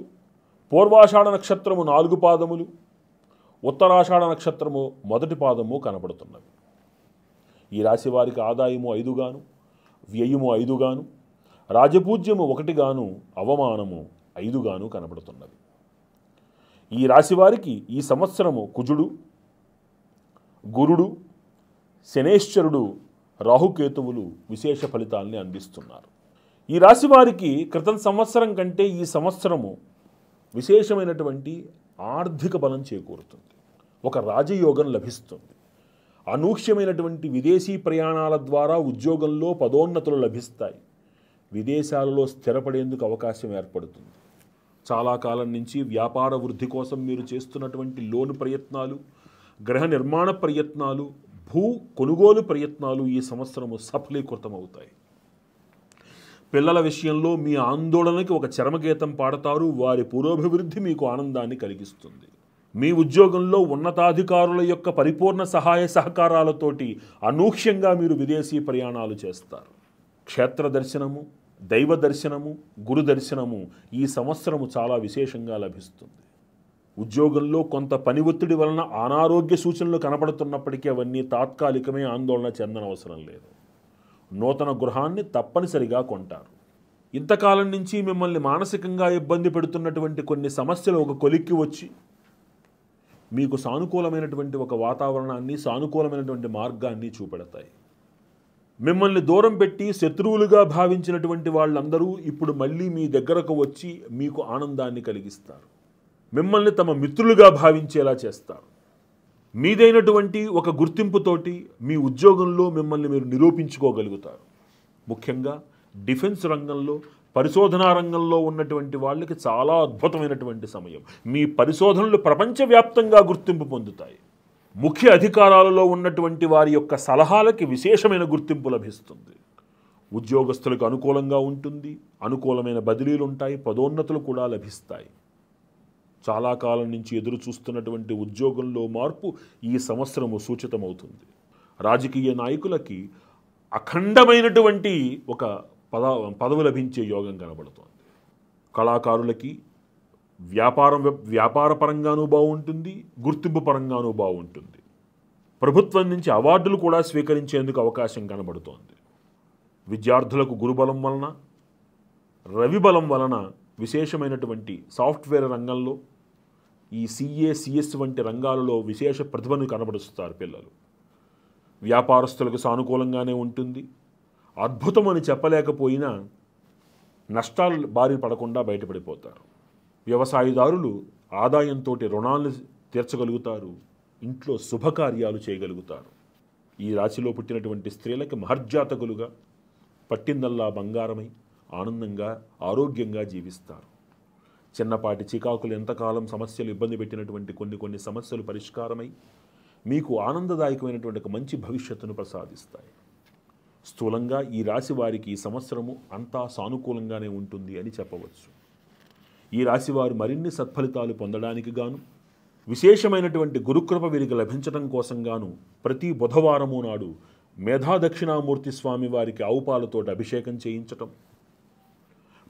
పూర్వాషాఢ నక్షత్రము 4 పాదములు, ఉత్తరాషాఢ నక్షత్రము 1 పాదము కనబడుతున్నవి. ఈ రాశి వారికి ఆదాయము 5 గాను, వ్యయము 5 గాను, రాజపూజ్యము 1 గాను, అవమానము 5 గాను కనబడుతున్నవి. ఈ రాశి వారికి ఈ సంవత్సరము కుజుడు, గురుడు, శనేశ్వరుడు, రాహుకేతువులు విశేష ఫలితాల్ని అందిస్తున్నారు. ఈ రాశి వారికి క్రితం సంవత్సరం కంటే ఈ సంవత్సరము విశేషమైనటువంటి ఆర్థిక బలం చేకూరుతుంది. ఒక రాజయోగం లభిస్తుంది. అనూహ్యమైనటువంటి విదేశీ ప్రయాణాల ద్వారా ఉద్యోగంలో పదోన్నతులు లభిస్తాయి. విదేశాలలో స్థిరపడేందుకు అవకాశం ఏర్పడుతుంది. చాలా కాలం నుంచి వ్యాపార వృద్ధి కోసం మీరు చేస్తున్నటువంటి లోన్ ప్రయత్నాలు, గృహ నిర్మాణ ప్రయత్నాలు, భూ కొనుగోలు ప్రయత్నాలు ఈ సంవత్సరము సఫలీకృతమవుతాయి. పిల్లల విషయంలో మీ ఆందోళనకి ఒక చరమగీతం పాడతారు. వారి పురోభివృద్ధి మీకు ఆనందాన్ని కలిగిస్తుంది. మీ ఉద్యోగంలో ఉన్నతాధికారుల యొక్క పరిపూర్ణ సహాయ సహకారాలతోటి అనూహ్యంగా మీరు విదేశీ ప్రయాణాలు చేస్తారు. క్షేత్ర దర్శనము, దైవ దర్శనము, గురు దర్శనము ఈ సంవత్సరము చాలా విశేషంగా లభిస్తుంది. ఉద్యోగంలో కొంత పని ఒత్తిడి వలన అనారోగ్య సూచనలు కనపడుతున్నప్పటికీ అవన్నీ తాత్కాలికమే, ఆందోళన చెందనవసరం లేదు. నూతన గృహాన్ని తప్పనిసరిగా కొంటారు. ఇంతకాలం నుంచి మిమ్మల్ని మానసికంగా ఇబ్బంది పెడుతున్నటువంటి కొన్ని సమస్యలు ఒక కొలిక్కి వచ్చి మీకు సానుకూలమైనటువంటి ఒక వాతావరణాన్ని, సానుకూలమైనటువంటి మార్గాన్ని చూపెడతాయి. మిమ్మల్ని దూరం పెట్టి శత్రువులుగా భావించినటువంటి వాళ్ళందరూ ఇప్పుడు మళ్ళీ మీ దగ్గరకు వచ్చి మీకు ఆనందాన్ని కలిగిస్తారు. మిమ్మల్ని తమ మిత్రులుగా భావించేలా చేస్తారు. మీదైనటువంటి ఒక గుర్తింపుతోటి మీ ఉద్యోగంలో మిమ్మల్ని మీరు నిరూపించుకోగలుగుతారు. ముఖ్యంగా డిఫెన్స్ రంగంలో, పరిశోధనా రంగంలో ఉన్నటువంటి వాళ్ళకి చాలా అద్భుతమైనటువంటి సమయం. మీ పరిశోధనలు ప్రపంచవ్యాప్తంగా గుర్తింపు పొందుతాయి. ముఖ్య అధికారాలలో ఉన్నటువంటి వారి యొక్క సలహాలకి విశేషమైన గుర్తింపు లభిస్తుంది. ఉద్యోగస్తులకు అనుకూలంగా ఉంటుంది. అనుకూలమైన బదిలీలు ఉంటాయి. పదోన్నతులు కూడా లభిస్తాయి. చాలా కాలం నుంచి ఎదురు చూస్తున్నటువంటి ఉద్యోగంలో మార్పు ఈ సంవత్సరము సూచితమవుతుంది. రాజకీయ నాయకులకి అఖండమైనటువంటి ఒక పదవి లభించే యోగం కనబడుతోంది. కళాకారులకి వ్యాపార పరంగానూ బాగుంటుంది, గుర్తింపు పరంగానూ బాగుంటుంది. ప్రభుత్వం నుంచి అవార్డులు కూడా స్వీకరించేందుకు అవకాశం కనబడుతోంది. విద్యార్థులకు గురుబలం వలన, రవి బలం వలన విశేషమైనటువంటి సాఫ్ట్వేర్ రంగంలో, ఈ CA, CS వంటి రంగాలలో విశేష ప్రతిభను కనబరుస్తారు పిల్లలు. వ్యాపారస్తులకు సానుకూలంగానే ఉంటుంది. అద్భుతమని చెప్పలేకపోయినా నష్టాలు బారి పడకుండా బయటపడిపోతారు. వ్యవసాయదారులు ఆదాయంతో రుణాలను తీర్చగలుగుతారు. ఇంట్లో శుభకార్యాలు చేయగలుగుతారు. ఈ రాశిలో పుట్టినటువంటి స్త్రీలకి మహర్జాతకులుగా పట్టిందల్లా బంగారమై ఆనందంగా, ఆరోగ్యంగా జీవిస్తారు. చిన్నపాటి చికాకులు, ఎంతకాలం సమస్యలు ఇబ్బంది పెట్టినటువంటి కొన్ని సమస్యలు పరిష్కారమై మీకు ఆనందదాయకమైనటువంటి ఒక మంచి భవిష్యత్తును ప్రసాదిస్తాయి. స్థూలంగా ఈ రాశి వారికి ఈ సంవత్సరము అంతా సానుకూలంగానే ఉంటుంది అని చెప్పవచ్చు. ఈ రాశివారు మరిన్ని సత్ఫలితాలు పొందడానికి గాను, విశేషమైనటువంటి గురుకృప వీరికి లభించడం కోసం గాను ప్రతి బుధవారము నాడు మేధా దక్షిణామూర్తి స్వామి వారికి ఆవుపాలతో అభిషేకం చేయించటం,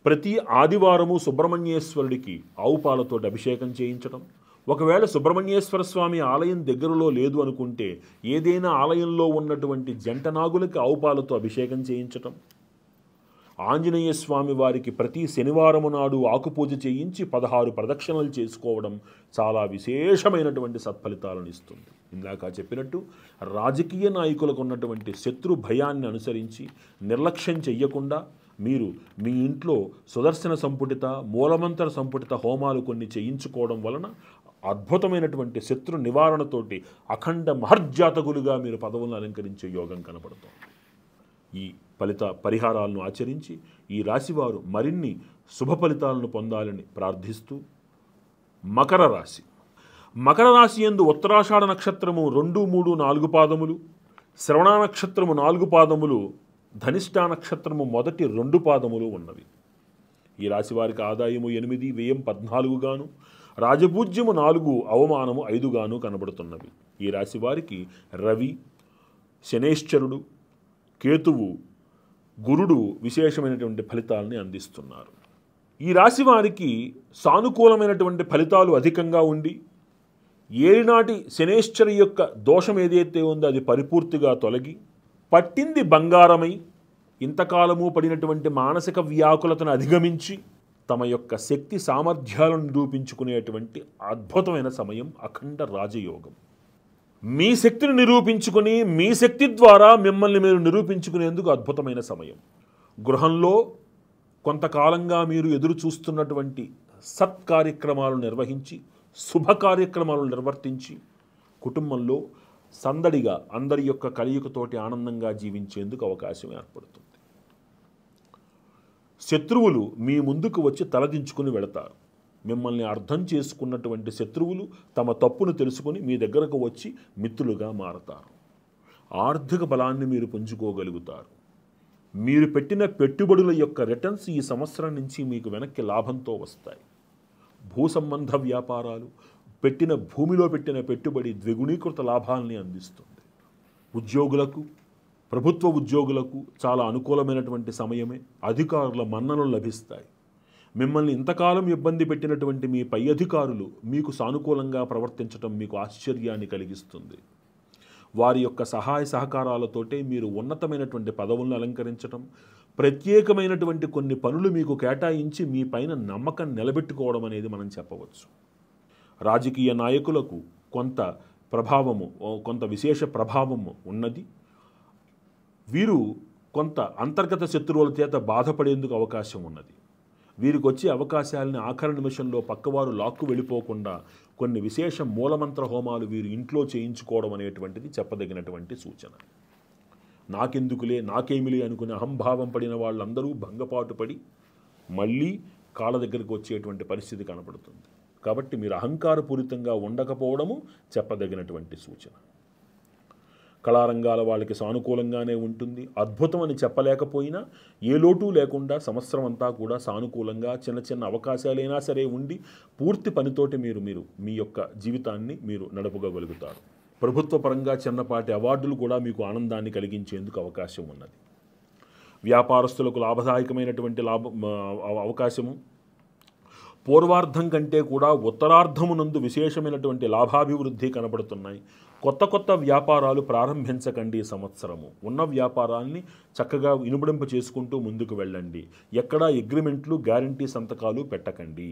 ప్రతి ఆదివారము సుబ్రహ్మణ్యేశ్వరుడికి ఆవుపాలతో అభిషేకం చేయించటం, ఒకవేళ సుబ్రహ్మణ్యేశ్వర స్వామి ఆలయం దగ్గరలో లేదు అనుకుంటే ఏదైనా ఆలయంలో ఉన్నటువంటి జంట నాగులకి ఆవుపాలతో అభిషేకం చేయించటం, ఆంజనేయ స్వామి వారికి ప్రతి శనివారము నాడు ఆకుపూజ చేయించి 16 ప్రదక్షిణలు చేసుకోవడం చాలా విశేషమైనటువంటి సత్ఫలితాలను ఇస్తుంది. ఇందాక చెప్పినట్టు రాజకీయ నాయకులకు ఉన్నటువంటి శత్రు భయాన్ని అనుసరించి నిర్లక్ష్యం చెయ్యకుండా మీరు మీ ఇంట్లో సుదర్శన సంపుటిత, మూలమంత్ర సంపుటిత హోమాలు కొన్ని చేయించుకోవడం వలన అద్భుతమైనటువంటి శత్రు నివారణతోటి అఖండ మహర్జాతకులుగా మీరు పదవులను అలంకరించే యోగం కనపడుతోంది. ఈ పరిహారాలను ఆచరించి ఈ రాశివారు మరిన్ని శుభ ఫలితాలను పొందాలని ప్రార్థిస్తూ, మకర రాశి. మకర రాశి యందు ఉత్తరాషాఢ నక్షత్రము 2, 3, 4 పాదములు, శ్రవణ నక్షత్రము 4 పాదములు, ధనిష్ఠా నక్షత్రము మొదటి 2 పాదములు ఉన్నవి. ఈ రాశివారికి ఆదాయము 8, వ్యయం 14 గాను, రాజపూజ్యము 4, అవమానము 5 గాను కనబడుతున్నవి. ఈ రాశివారికి రవి, శనేశ్వరుడు, కేతువు, గురుడు విశేషమైనటువంటి ఫలితాలని అందిస్తున్నారు. ఈ రాశి వారికి సానుకూలమైనటువంటి ఫలితాలు అధికంగా ఉండి, ఏలినాటి శనేశ్వరి యొక్క దోషం ఏదైతే ఉందో అది పరిపూర్తిగా తొలగి, పట్టింది బంగారమై ఇంతకాలము పడినటువంటి మానసిక వ్యాకులతను అధిగమించి తమ యొక్క శక్తి సామర్థ్యాలను నిరూపించుకునేటువంటి అద్భుతమైన సమయం అఖండ రాజయోగం. మీ శక్తిని నిరూపించుకుని, మీ శక్తి ద్వారా మిమ్మల్ని మీరు నిరూపించుకునేందుకు అద్భుతమైన సమయం. గృహంలో కొంతకాలంగా మీరు ఎదురు చూస్తున్నటువంటి సత్కార్యక్రమాలు నిర్వహించి, శుభ కార్యక్రమాలు నిర్వర్తించి, కుటుంబంలో సందడిగా అందరి యొక్క కలయికతోటి ఆనందంగా జీవించేందుకు అవకాశం ఏర్పడుతుంది. శత్రువులు మీ ముందుకు వచ్చి తలదించుకుని వెళతారు. మిమ్మల్ని అర్థం చేసుకున్నటువంటి శత్రువులు తమ తప్పును తెలుసుకొని మీ దగ్గరకు వచ్చి మిత్రులుగా మారతారు. ఆర్థిక బలాన్ని మీరు పుంజుకోగలుగుతారు. మీరు పెట్టిన పెట్టుబడుల యొక్క రిటర్న్స్ ఈ సంవత్సరం నుంచి మీకు వెనక్కి లాభంతో వస్తాయి. భూ సంబంధ వ్యాపారాలు, భూమిలో పెట్టిన పెట్టుబడి ద్విగుణీకృత లాభాలని అందిస్తుంది. ఉద్యోగులకు, ప్రభుత్వ ఉద్యోగులకు చాలా అనుకూలమైనటువంటి సమయమే. అధికారుల మన్ననలు లభిస్తాయి. మిమ్మల్ని ఇంతకాలం ఇబ్బంది పెట్టినటువంటి మీ పై అధికారులు మీకు సానుకూలంగా ప్రవర్తించడం మీకు ఆశ్చర్యాన్ని కలిగిస్తుంది. వారి యొక్క సహాయ సహకారాలతోటే మీరు ఉన్నతమైనటువంటి పదవులను అలంకరించడం, ప్రత్యేకమైనటువంటి కొన్ని పనులు మీకు కేటాయించి మీ పైన నమ్మకం నిలబెట్టుకోవడం అనేది మనం చెప్పవచ్చు. రాజకీయ నాయకులకు కొంత ప్రభావము, కొంత విశేష ప్రభావము ఉన్నది. వీరు కొంత అంతర్గత శత్రువుల చేత బాధపడేందుకు అవకాశం ఉన్నది. వీరికి వచ్చే అవకాశాలని ఆఖరి నిమిషంలో పక్కవారు లాక్కు వెళ్ళిపోకుండా కొన్ని విశేష మూలమంత్ర హోమాలు వీరు ఇంట్లో చేయించుకోవడం అనేటువంటిది చెప్పదగినటువంటి సూచన. నాకెందుకులే, నాకేమిలే అనుకునే అహంభావం పడిన వాళ్ళందరూ భంగపాటు పడి మళ్ళీ కాళ్ళ దగ్గరికి వచ్చేటువంటి పరిస్థితి కనపడుతుంది. కాబట్టి మీరు అహంకారపూరితంగా ఉండకపోవడము చెప్పదగినటువంటి సూచన. కళారంగాల వాళ్ళకి సానుకూలంగానే ఉంటుంది. అద్భుతం అని చెప్పలేకపోయినా ఏ లోటు లేకుండా సంవత్సరం అంతా కూడా సానుకూలంగా చిన్న చిన్న అవకాశాలైనా సరే ఉండి పూర్తి పనితోటి మీరు మీ యొక్క జీవితాన్ని మీరు నడపగలుగుతారు. ప్రభుత్వ పరంగా చిన్నపాటి అవార్డులు కూడా మీకు ఆనందాన్ని కలిగించేందుకు అవకాశం ఉన్నది. వ్యాపారస్తులకు లాభదాయకమైనటువంటి అవకాశము. పూర్వార్ధం కంటే కూడా ఉత్తరార్ధమునందు విశేషమైనటువంటి లాభాభివృద్ధి కనబడుతున్నాయి. కొత్త కొత్త వ్యాపారాలు ప్రారంభించకండి. సంవత్సరము ఉన్న వ్యాపారాన్ని చక్కగా ఇనుబడింప చేసుకుంటూ ముందుకు వెళ్ళండి. ఎక్కడా అగ్రిమెంట్లు, గ్యారంటీ సంతకాలు పెట్టకండి.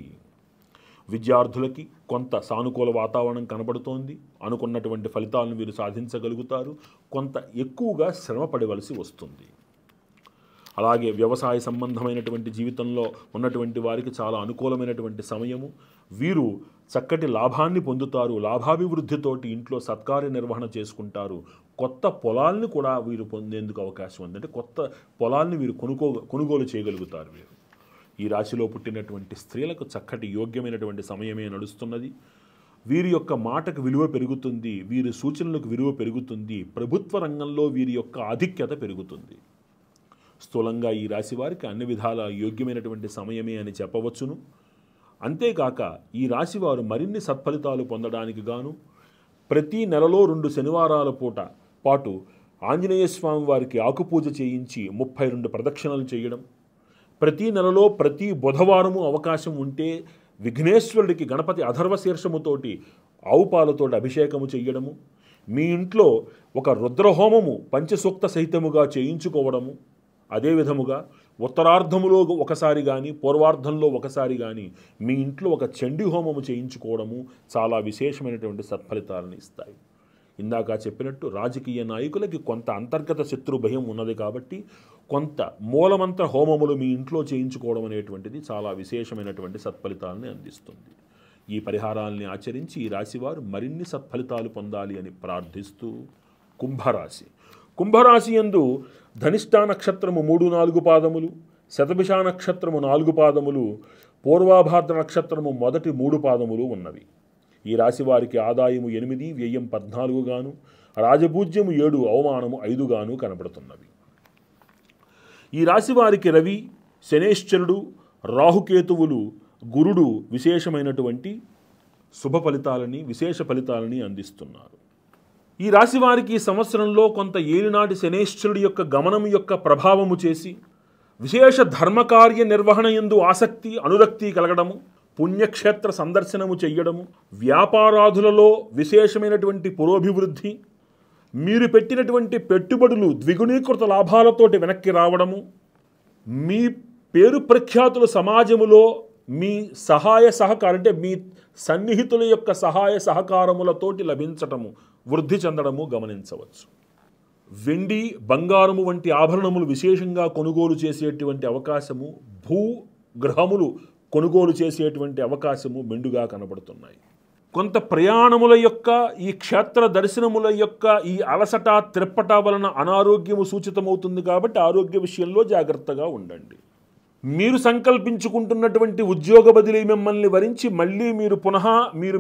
విద్యార్థులకి కొంత సానుకూల వాతావరణం కనబడుతోంది. అనుకున్నటువంటి ఫలితాలను వీరు సాధించగలుగుతారు. కొంత ఎక్కువగా శ్రమ పడవలసి వస్తుంది. అలాగే వ్యవసాయ సంబంధమైనటువంటి జీవితంలో ఉన్నటువంటి వారికి చాలా అనుకూలమైనటువంటి సమయము. వీరు చక్కటి లాభాన్ని పొందుతారు. లాభాభివృద్ధితోటి ఇంట్లో సత్కార్య నిర్వహణ చేసుకుంటారు. కొత్త పొలాల్ని కూడా వీరు పొందేందుకు అవకాశం ఉంది. అంటే కొత్త పొలాల్ని వీరు కొనుగోలు చేయగలుగుతారు. వీరు ఈ రాశిలో పుట్టినటువంటి స్త్రీలకు చక్కటి యోగ్యమైనటువంటి సమయమే నడుస్తున్నది. వీరి యొక్క మాటకు విలువ పెరుగుతుంది. వీరి సూచనలకు విలువ పెరుగుతుంది. ప్రభుత్వ రంగంలో వీరి యొక్క ఆధిక్యత పెరుగుతుంది. స్థూలంగా ఈ రాశి వారికి అన్ని విధాల యోగ్యమైనటువంటి సమయమే అని చెప్పవచ్చును. అంతేకాక ఈ రాశివారు మరిన్ని సత్ఫలితాలు పొందడానికి గాను ప్రతి నెలలో 2 శనివారాల పాటు ఆంజనేయ స్వామి వారికి ఆకుపూజ చేయించి 32 ప్రదక్షిణలు చేయడం, ప్రతి నెలలో ప్రతి బుధవారము అవకాశం ఉంటే విఘ్నేశ్వరుడికి గణపతి అథర్వశీర్షముతోటి ఆవుపాలతోటి అభిషేకము చేయడము, మీ ఇంట్లో ఒక రుద్రహోమము పంచసూక్త సహితముగా చేయించుకోవడము, అదేవిధముగా ఉత్తరార్ధములో ఒకసారి కానీ పూర్వార్ధంలో ఒకసారి కానీ మీ ఇంట్లో ఒక చండీ హోమము చేయించుకోవడము చాలా విశేషమైనటువంటి సత్ఫలితాలను ఇస్తాయి. ఇందాక చెప్పినట్టు రాజకీయ నాయకులకి కొంత అంతర్గత శత్రు భయం ఉన్నది కాబట్టి కొంత మూలమంత్ర హోమములు మీ ఇంట్లో చేయించుకోవడం అనేటువంటిది చాలా విశేషమైనటువంటి సత్ఫలితాలని అందిస్తుంది. ఈ పరిహారాలని ఆచరించి ఈ రాశివారు మరిన్ని సత్ఫలితాలు పొందాలి అని ప్రార్థిస్తూ కుంభరాశి. కుంభరాశి యందు ధనిష్ఠా నక్షత్రము 3-4 పాదములు, శతభిష నక్షత్రము 4 పాదములు, పూర్వాభాద్ర నక్షత్రము మొదటి 3 పాదములు ఉన్నవి. ఈ రాశి వారికి ఆదాయము 8, వ్యయం 14 గాను, రాజపూజ్యము 7, అవమానము 5 గాను కనబడుతున్నవి. ఈ రాశి వారికి రవి, శనేశ్వరుడు, రాహుకేతువులు, గురుడు విశేషమైనటువంటి శుభ ఫలితాలని, విశేష ఫలితాలని అందిస్తున్నారు. ఈ రాశి వారికి సంవత్సరంలో కొంత ఏలినాటి శనేశ్వరుడి యొక్క గమనం యొక్క ప్రభావము చేసి విశేష ధర్మకార్య నిర్వహణ యందు ఆసక్తి, అనురక్తి కలగడము, పుణ్యక్షేత్ర సందర్శనము చెయ్యడము, వ్యాపారాదులలో విశేషమైనటువంటి పురోభివృద్ధి, మీరు పెట్టినటువంటి పెట్టుబడులు ద్విగుణీకృత లాభాలతోటి వెనక్కి రావడము, మీ పేరు ప్రఖ్యాతుల సమాజములో మీ సహాయ సహకారం అంటే మీ సన్నిహితుల యొక్క సహాయ సహకారములతోటి లభించటము, వృద్ధి చెందడము గమనించవచ్చు. వెండి, బంగారము వంటి ఆభరణములు విశేషంగా కొనుగోలు చేసేటువంటి అవకాశము, భూగ్రహములు కొనుగోలు చేసేటువంటి అవకాశము మెండుగా కనబడుతున్నాయి. కొంత ప్రయాణముల యొక్క ఈ క్షేత్ర దర్శనముల యొక్క ఈ అలసట, త్రిప్పట వలన అనారోగ్యము సూచితమవుతుంది కాబట్టి ఆరోగ్య విషయంలో జాగ్రత్తగా ఉండండి. మీరు సంకల్పించుకుంటున్నటువంటి ఉద్యోగ బదిలీ మిమ్మల్ని వరించి మళ్ళీ మీరు పునః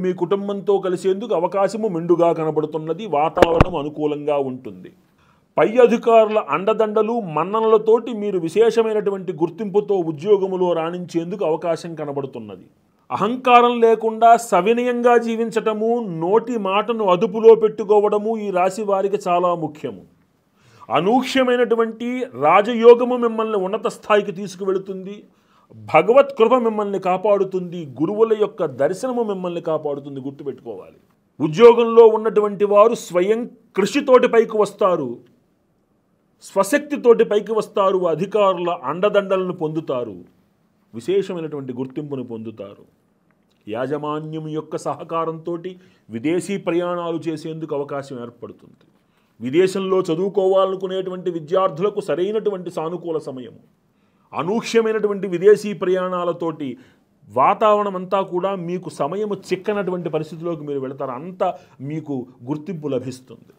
మీ కుటుంబంతో కలిసేందుకు అవకాశము మెండుగా కనబడుతున్నది. వాతావరణం అనుకూలంగా ఉంటుంది. పై అధికారుల అండదండలు, మన్ననలతోటి మీరు విశేషమైనటువంటి గుర్తింపుతో ఉద్యోగములో రాణించేందుకు అవకాశం కనబడుతున్నది. అహంకారం లేకుండా సవినయంగా జీవించటము, నోటి మాటను అదుపులో పెట్టుకోవడము ఈ రాశి వారికి చాలా ముఖ్యము. అనూహ్యమైనటువంటి రాజయోగము మిమ్మల్ని ఉన్నత స్థాయికి తీసుకువెళుతుంది. భగవత్ కృప మిమ్మల్ని కాపాడుతుంది. గురువుల యొక్క దర్శనము మిమ్మల్ని కాపాడుతుంది. గుర్తుపెట్టుకోవాలి. ఉద్యోగంలో ఉన్నటువంటి వారు స్వయం కృషితోటి పైకి వస్తారు. స్వశక్తితోటి పైకి వస్తారు, అధికారుల అండదండలను పొందుతారు, విశేషమైనటువంటి గుర్తింపును పొందుతారు. యాజమాన్యం యొక్క సహకారంతో విదేశీ ప్రయాణాలు చేసేందుకు అవకాశం ఏర్పడుతుంది. విదేశంలో చదువుకోవాలనుకునేటువంటి విద్యార్థులకు సరైనటువంటి సానుకూల సమయము. అనూహ్యమైనటువంటి విదేశీ ప్రయాణాలతోటి వాతావరణం అంతా కూడా మీకు సమయము చిక్కనటువంటి పరిస్థితిలోకి మీరు వెళతారు. అంత మీకు గుర్తింపు లభిస్తుంది.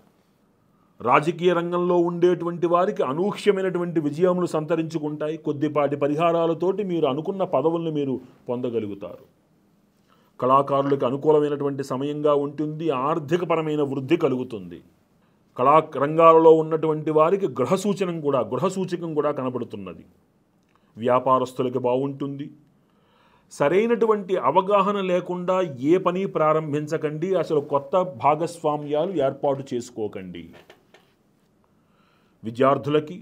రాజకీయ రంగంలో ఉండేటువంటి వారికి అనూహ్యమైనటువంటి విజయములు సంతరించుకుంటాయి. కొద్దిపాటి పరిహారాలతోటి మీరు అనుకున్న పదవులను మీరు పొందగలుగుతారు. కళాకారులకు అనుకూలమైనటువంటి సమయంగా ఉంటుంది. ఆర్థికపరమైన వృద్ధి కలుగుతుంది. కళా రంగాలలో ఉన్నటువంటి వారికి గృహసూచకం కూడా కనబడుతున్నది. వ్యాపారస్తులకి బాగుంటుంది. సరైనటువంటి అవగాహన లేకుండా ఏ పని ప్రారంభించకండి. అసలు కొత్త భాగస్వామ్యాలు ఏర్పాటు చేసుకోకండి. విద్యార్థులకి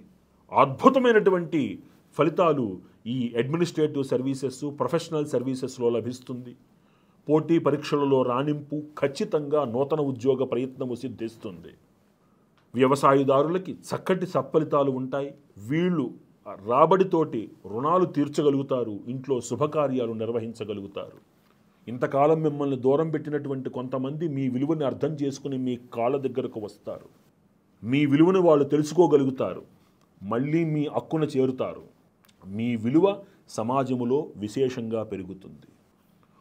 అద్భుతమైనటువంటి ఫలితాలు ఈ అడ్మినిస్ట్రేటివ్ సర్వీసెస్, ప్రొఫెషనల్ సర్వీసెస్లో లభిస్తుంది. పోటీ పరీక్షలలో రాణింపు, ఖచ్చితంగా నూతన ఉద్యోగ ప్రయత్నము సిద్ధిస్తుంది. వ్యవసాయదారులకి చక్కటి సత్ఫలితాలు ఉంటాయి. వీళ్ళు రాబడితోటి రుణాలు తీర్చగలుగుతారు. ఇంట్లో శుభకార్యాలు నిర్వహించగలుగుతారు. ఇంతకాలం మిమ్మల్ని దూరం పెట్టినటువంటి కొంతమంది మీ విలువని అర్థం చేసుకుని మీ కాళ్ళ దగ్గరకు వస్తారు. మీ విలువను వాళ్ళు తెలుసుకోగలుగుతారు. మళ్ళీ మీ హక్కున చేరుతారు. మీ విలువ సమాజములో విశేషంగా పెరుగుతుంది.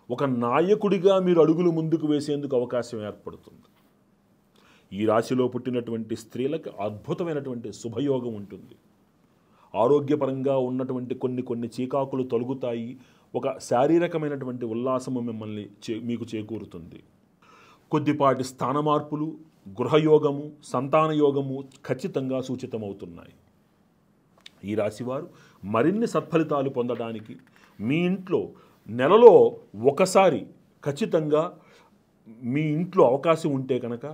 ఒక నాయకుడిగా మీరు అడుగులు ముందుకు వేసేందుకు అవకాశం ఏర్పడుతుంది. ఈ రాశిలో పుట్టినటువంటి స్త్రీలకు అద్భుతమైనటువంటి శుభయోగం ఉంటుంది. ఆరోగ్యపరంగా ఉన్నటువంటి కొన్ని చీకాకులు తొలగుతాయి. ఒక శారీరకమైనటువంటి ఉల్లాసము మీకు చేకూరుతుంది. కొద్దిపాటి స్థాన మార్పులు, గృహయోగము, సంతానయోగము ఖచ్చితంగా సూచితమవుతున్నాయి. ఈ రాశివారు మరిన్ని సత్ఫలితాలు పొందడానికి మీ ఇంట్లో నెలలో ఒకసారి ఖచ్చితంగా మీ ఇంట్లో అవకాశం ఉంటే కనుక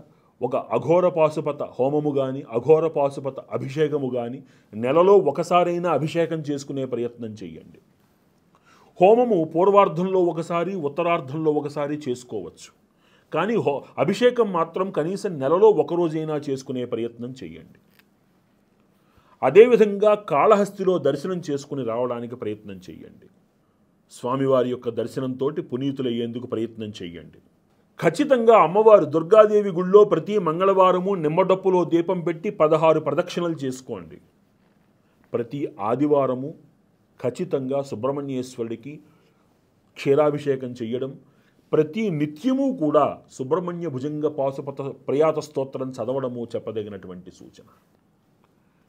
ఒక అఘోర పాశుపత హోమము కానీ, అఘోర పాశుపత అభిషేకము కానీ నెలలో ఒకసారైనా అభిషేకం చేసుకునే ప్రయత్నం చేయండి. హోమము పూర్వార్ధంలో ఒకసారి, ఉత్తరార్ధంలో ఒకసారి చేసుకోవచ్చు. కానీ అభిషేకం మాత్రం కనీసం నెలలో ఒకరోజైనా చేసుకునే ప్రయత్నం చేయండి. అదేవిధంగా కాళహస్తిలో దర్శనం చేసుకుని రావడానికి ప్రయత్నం చేయండి. స్వామివారి యొక్క దర్శనంతో పునీతులయ్యేందుకు ప్రయత్నం చేయండి. ఖచ్చితంగా అమ్మవారు దుర్గాదేవి గుళ్ళో ప్రతి మంగళవారము నిమ్మడప్పులో దీపం పెట్టి 16 ప్రదక్షిణలు చేసుకోండి. ప్రతి ఆదివారము ఖచ్చితంగా సుబ్రహ్మణ్యేశ్వరుడికి క్షీరాభిషేకం చేయడం, ప్రతి నిత్యము కూడా సుబ్రహ్మణ్య భుజంగ పాశుపత ప్రయాత స్తోత్రం చదవడము చెప్పదగినటువంటి సూచన.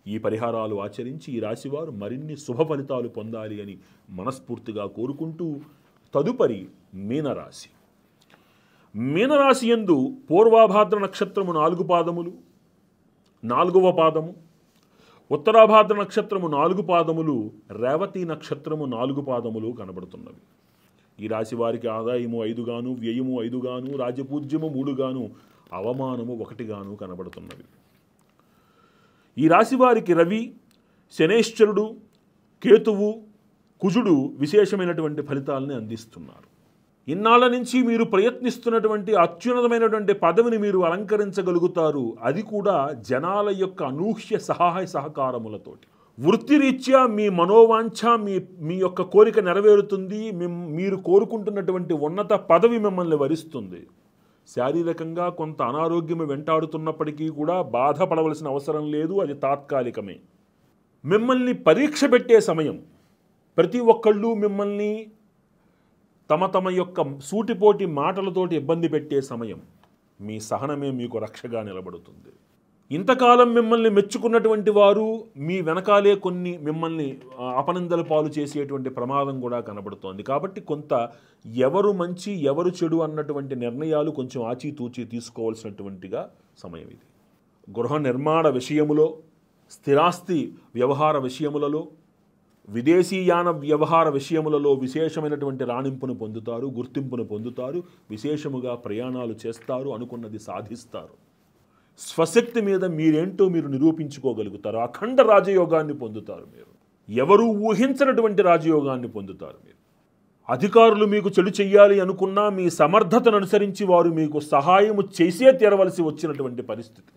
ఈ పరిహారాలు ఆచరించి ఈ రాశివారు మరిన్ని శుభ ఫలితాలు పొందాలి అని మనస్ఫూర్తిగా కోరుకుంటూ తదుపరి మీనరాశి. మీనరాశి యందు పూర్వాభాద్ర నక్షత్రము 4 పాదములు, 4వ పాదము, ఉత్తరాభాద్ర నక్షత్రము 4 పాదములు, రేవతి నక్షత్రము 4 పాదములు కనబడుతున్నవి. ఈ రాశి వారికి ఆదాయము 5 గాను, వ్యయము 5 గాను, రాజపూజ్యము 3 గాను, అవమానము 1 గాను కనబడుతున్నవి. ఈ రాశి వారికి రవి, శనేశ్వరుడు, కేతువు, కుజుడు విశేషమైనటువంటి ఫలితాలని అందిస్తున్నారు. ఇన్నాళ్ళ నుంచి మీరు ప్రయత్నిస్తున్నటువంటి అత్యున్నతమైనటువంటి పదవిని మీరు అలంకరించగలుగుతారు. అది కూడా జనాల యొక్క అనూహ్య సహాయ సహకారములతోటి. వృత్తిరీత్యా మీ మనోవాంఛ, మీ యొక్క కోరిక నెరవేరుతుంది. మీరు కోరుకుంటున్నటువంటి ఉన్నత పదవి మిమ్మల్ని వరిస్తుంది. శారీరకంగా కొంత అనారోగ్యం వెంటాడుతున్నప్పటికీ కూడా బాధపడవలసిన అవసరం లేదు. అది తాత్కాలికమే. మిమ్మల్ని పరీక్ష పెట్టే సమయం. ప్రతి ఒక్కళ్ళు మిమ్మల్ని తమ యొక్క సూటిపోటి మాటలతోటి ఇబ్బంది పెట్టే సమయం. మీ సహనమే మీకు రక్షగా నిలబడుతుంది. ఇంతకాలం మిమ్మల్ని మెచ్చుకున్నటువంటి వారు మీ వెనకాలే కొన్ని మిమ్మల్ని అపనిందల పాలు చేసేటువంటి ప్రమాదం కూడా కనబడుతోంది. కాబట్టి కొంత ఎవరు మంచి ఎవరు చెడు అన్నటువంటి నిర్ణయాలు కొంచెం ఆచితూచి తీసుకోవాల్సినటువంటిగా సమయం ఇది. గృహ నిర్మాణ విషయములో, స్థిరాస్తి వ్యవహార విషయములలో, విదేశీయాన వ్యవహార విషయములలో విశేషమైనటువంటి రాణింపును పొందుతారు, గుర్తింపును పొందుతారు. విశేషముగా ప్రయాణాలు చేస్తారు, అనుకున్నది సాధిస్తారు. స్వశక్తి మీద మీరేంటో మీరు నిరూపించుకోగలుగుతారు. అఖండ రాజయోగాన్ని పొందుతారు. మీరు ఎవరూ ఊహించినటువంటి రాజయోగాన్ని పొందుతారు. మీరు అధికారులు మీకు చెడు చెయ్యాలి అనుకున్నా మీ సమర్థతను అనుసరించి వారు మీకు సహాయము చేసే తీరవలసి వచ్చినటువంటి పరిస్థితి.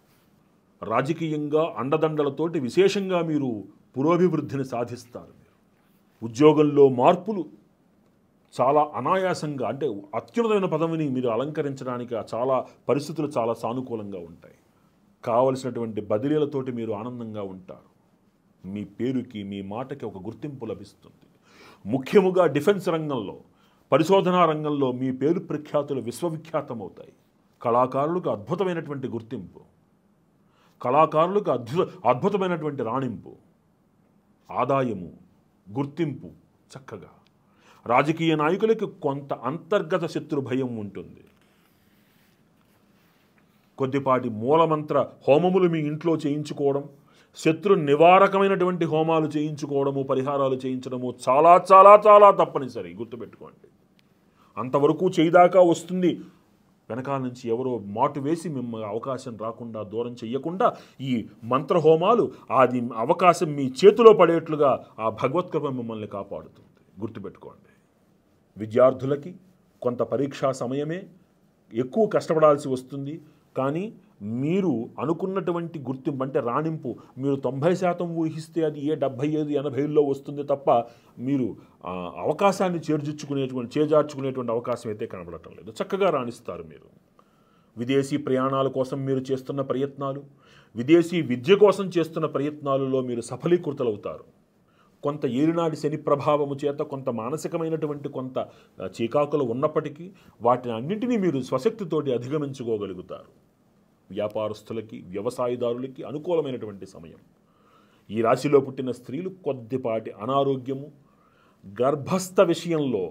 రాజకీయంగా అండదండలతోటి విశేషంగా మీరు పురోభివృద్ధిని సాధిస్తారు. ఉద్యోగంలో మార్పులు చాలా అనాయాసంగా, అంటే అత్యున్నతమైన పదవిని మీరు అలంకరించడానికి చాలా పరిస్థితులు చాలా సానుకూలంగా ఉంటాయి. కావలసినటువంటి బదిలీలతోటి మీరు ఆనందంగా ఉంటారు. మీ పేరుకి, మీ మాటకి ఒక గుర్తింపు లభిస్తుంది. ముఖ్యముగా డిఫెన్స్ రంగంలో, పరిశోధనా రంగంలో మీ పేరు ప్రఖ్యాతులు విశ్వవిఖ్యాతమవుతాయి. కళాకారులకు అద్భుతమైనటువంటి గుర్తింపు, కళాకారులకు అద్భుతమైనటువంటి రాణింపు, ఆదాయము, గుర్తింపు. చక్కగా రాజకీయ నాయకులకి కొంత అంతర్గత శత్రు భయం ఉంటుంది. కొద్దిపాటి మూలమంత్ర హోమములు మీ ఇంట్లో చేయించుకోవడం, శత్రు నివారకమైనటువంటి హోమాలు చేయించుకోవడము, పరిహారాలు చేయించడము చాలా చాలా చాలా తప్పనిసరి. గుర్తుపెట్టుకోండి. అంతవరకు చేయదాకా వస్తుంది, వెనకాల నుంచి ఎవరో మాటు వేసి మిమ్మల్ని అవకాశం రాకుండా, దూరం చెయ్యకుండా ఈ మంత్రహోమాలు అది అవకాశం మీ చేతిలో పడేట్లుగా ఆ భగవత్కృప మిమ్మల్ని కాపాడుతుంది. గుర్తుపెట్టుకోండి. విద్యార్థులకి కొంత పరీక్షా సమయమే ఎక్కువ కష్టపడాల్సి వస్తుంది. కానీ మీరు అనుకున్నటువంటి గుర్తింపు, అంటే రాణింపు, మీరు 90% ఊహిస్తే అది 75, 80లో వస్తుంది తప్ప మీరు అవకాశాన్ని చేజార్చుకునేటువంటి అవకాశం అయితే కనబడటం లేదు. చక్కగా రాణిస్తారు మీరు. విదేశీ ప్రయాణాల కోసం మీరు చేస్తున్న ప్రయత్నాలు, విదేశీ విద్య కోసం చేస్తున్న ప్రయత్నాలలో మీరు సఫలీకృతులవుతారు. కొంత ఏలినాటి శని ప్రభావము చేత కొంత మానసికమైనటువంటి కొంత చీకాకులు ఉన్నప్పటికీ వాటిని అన్నింటినీ మీరు స్వశక్తితోటి అధిగమించుకోగలుగుతారు. వ్యాపారస్తులకి, వ్యవసాయదారులకి అనుకూలమైనటువంటి సమయం. ఈ రాశిలో పుట్టిన స్త్రీలు కొద్దిపాటి అనారోగ్యము, గర్భస్థ విషయంలో,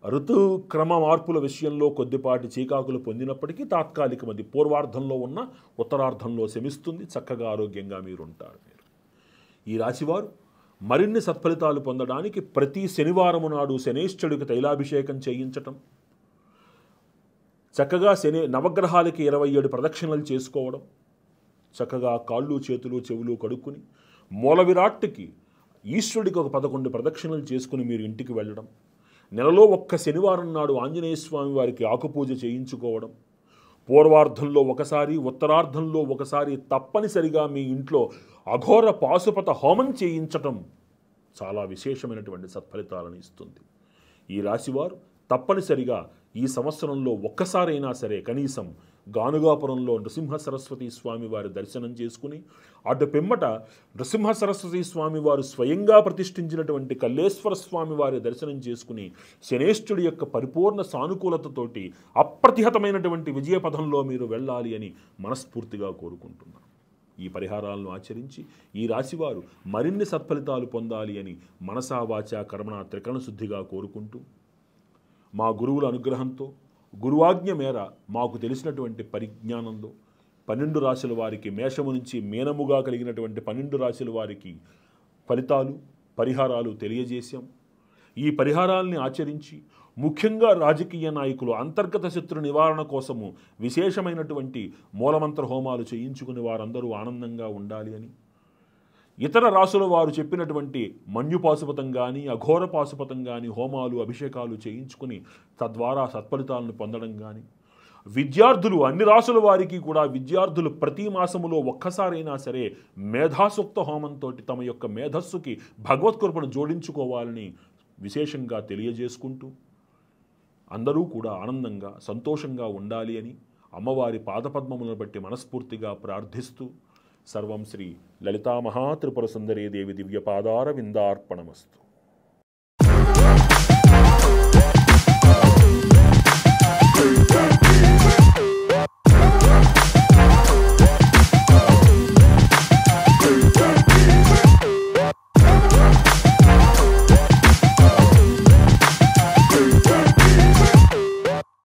ఋతుక్రమ మార్పుల విషయంలో కొద్దిపాటి చీకాకులు పొందినప్పటికీ తాత్కాలికమది. పూర్వార్ధంలో ఉన్న ఉత్తరార్ధంలో శమిస్తుంది. చక్కగా ఆరోగ్యంగా మీరుంటారు. ఈ రాశివారు మరిన్ని సత్ఫలితాలు పొందడానికి ప్రతి శనివారము నాడు శనేశ్వరుడికి తైలాభిషేకం చేయించటం, చక్కగా నవగ్రహాలకి 27 ప్రదక్షిణలు చేసుకోవడం, చక్కగా కాళ్ళు, చేతులు, చెవులు కడుక్కుని మూల విరాట్కి ఈశ్వరుడికి ఒక 11 ప్రదక్షిణలు చేసుకుని మీరు ఇంటికి వెళ్ళడం, నెలలో ఒక్క శనివారం నాడు ఆంజనేయ స్వామి వారికి ఆకుపూజ చేయించుకోవడం, పూర్వార్ధంలో ఒకసారి, ఉత్తరార్ధంలో ఒకసారి తప్పనిసరిగా మీ ఇంట్లో అఘోర పాశుపత హోమం చేయించటం చాలా విశేషమైనటువంటి సత్ఫలితాలను ఇస్తుంది. ఈ రాశివారు తప్పనిసరిగా ఈ సంవత్సరంలో ఒక్కసారైనా సరే కనీసం గానుగాపురంలో నృసింహ సరస్వతి స్వామి వారి దర్శనం చేసుకుని, అటు పిమ్మట నృసింహ సరస్వతి స్వామి వారు స్వయంగా ప్రతిష్ఠించినటువంటి కల్లేశ్వర స్వామి వారి దర్శనం చేసుకుని శనేశ్వరుడి యొక్క పరిపూర్ణ సానుకూలతతోటి అప్రతిహతమైనటువంటి విజయపథంలో మీరు వెళ్ళాలి అని మనస్ఫూర్తిగా కోరుకుంటున్నాను. ఈ పరిహారాలను ఆచరించి ఈ రాశివారు మరిన్ని సత్ఫలితాలు పొందాలి అని మనసా వాచా కర్మణ త్రికరణ శుద్ధిగా కోరుకుంటూ, మా గురువుల అనుగ్రహంతో, గురువాజ్ఞ మేర మాకు తెలిసినటువంటి పరిజ్ఞానంలో 12 రాశుల వారికి, మేషము నుంచి మీనముగా కలిగినటువంటి 12 రాశుల వారికి ఫలితాలు, పరిహారాలు తెలియజేశాం. ఈ పరిహారాల్ని ఆచరించి ముఖ్యంగా రాజకీయ నాయకులు అంతర్గత శత్రు నివారణ కోసము విశేషమైనటువంటి మూలమంత్ర హోమాలు చేయించుకుని వారందరూ ఆనందంగా ఉండాలి అని, ఇతర రాసుల వారు చెప్పినటువంటి మన్యుపాశుపతం కానీ, అఘోర పాశుపతం కానీ హోమాలు, అభిషేకాలు చేయించుకుని తద్వారా సత్ఫలితాలను పొందడం కానీ, విద్యార్థులు అన్ని రాసుల వారికి కూడా విద్యార్థులు ప్రతి మాసములో ఒక్కసారైనా సరే మేధాసూక్త హోమంతో తమ యొక్క మేధస్సుకి భగవత్కృపను జోడించుకోవాలని విశేషంగా తెలియజేసుకుంటూ, అందరూ కూడా ఆనందంగా, సంతోషంగా ఉండాలి అని అమ్మవారి పాదపద్మములను బట్టి మనస్ఫూర్తిగా ప్రార్థిస్తూ, సర్వం శ్రీ లలితా మహాత్రిపుర సుందరీ దేవి దివ్యపాదార విందార్పణమస్తు.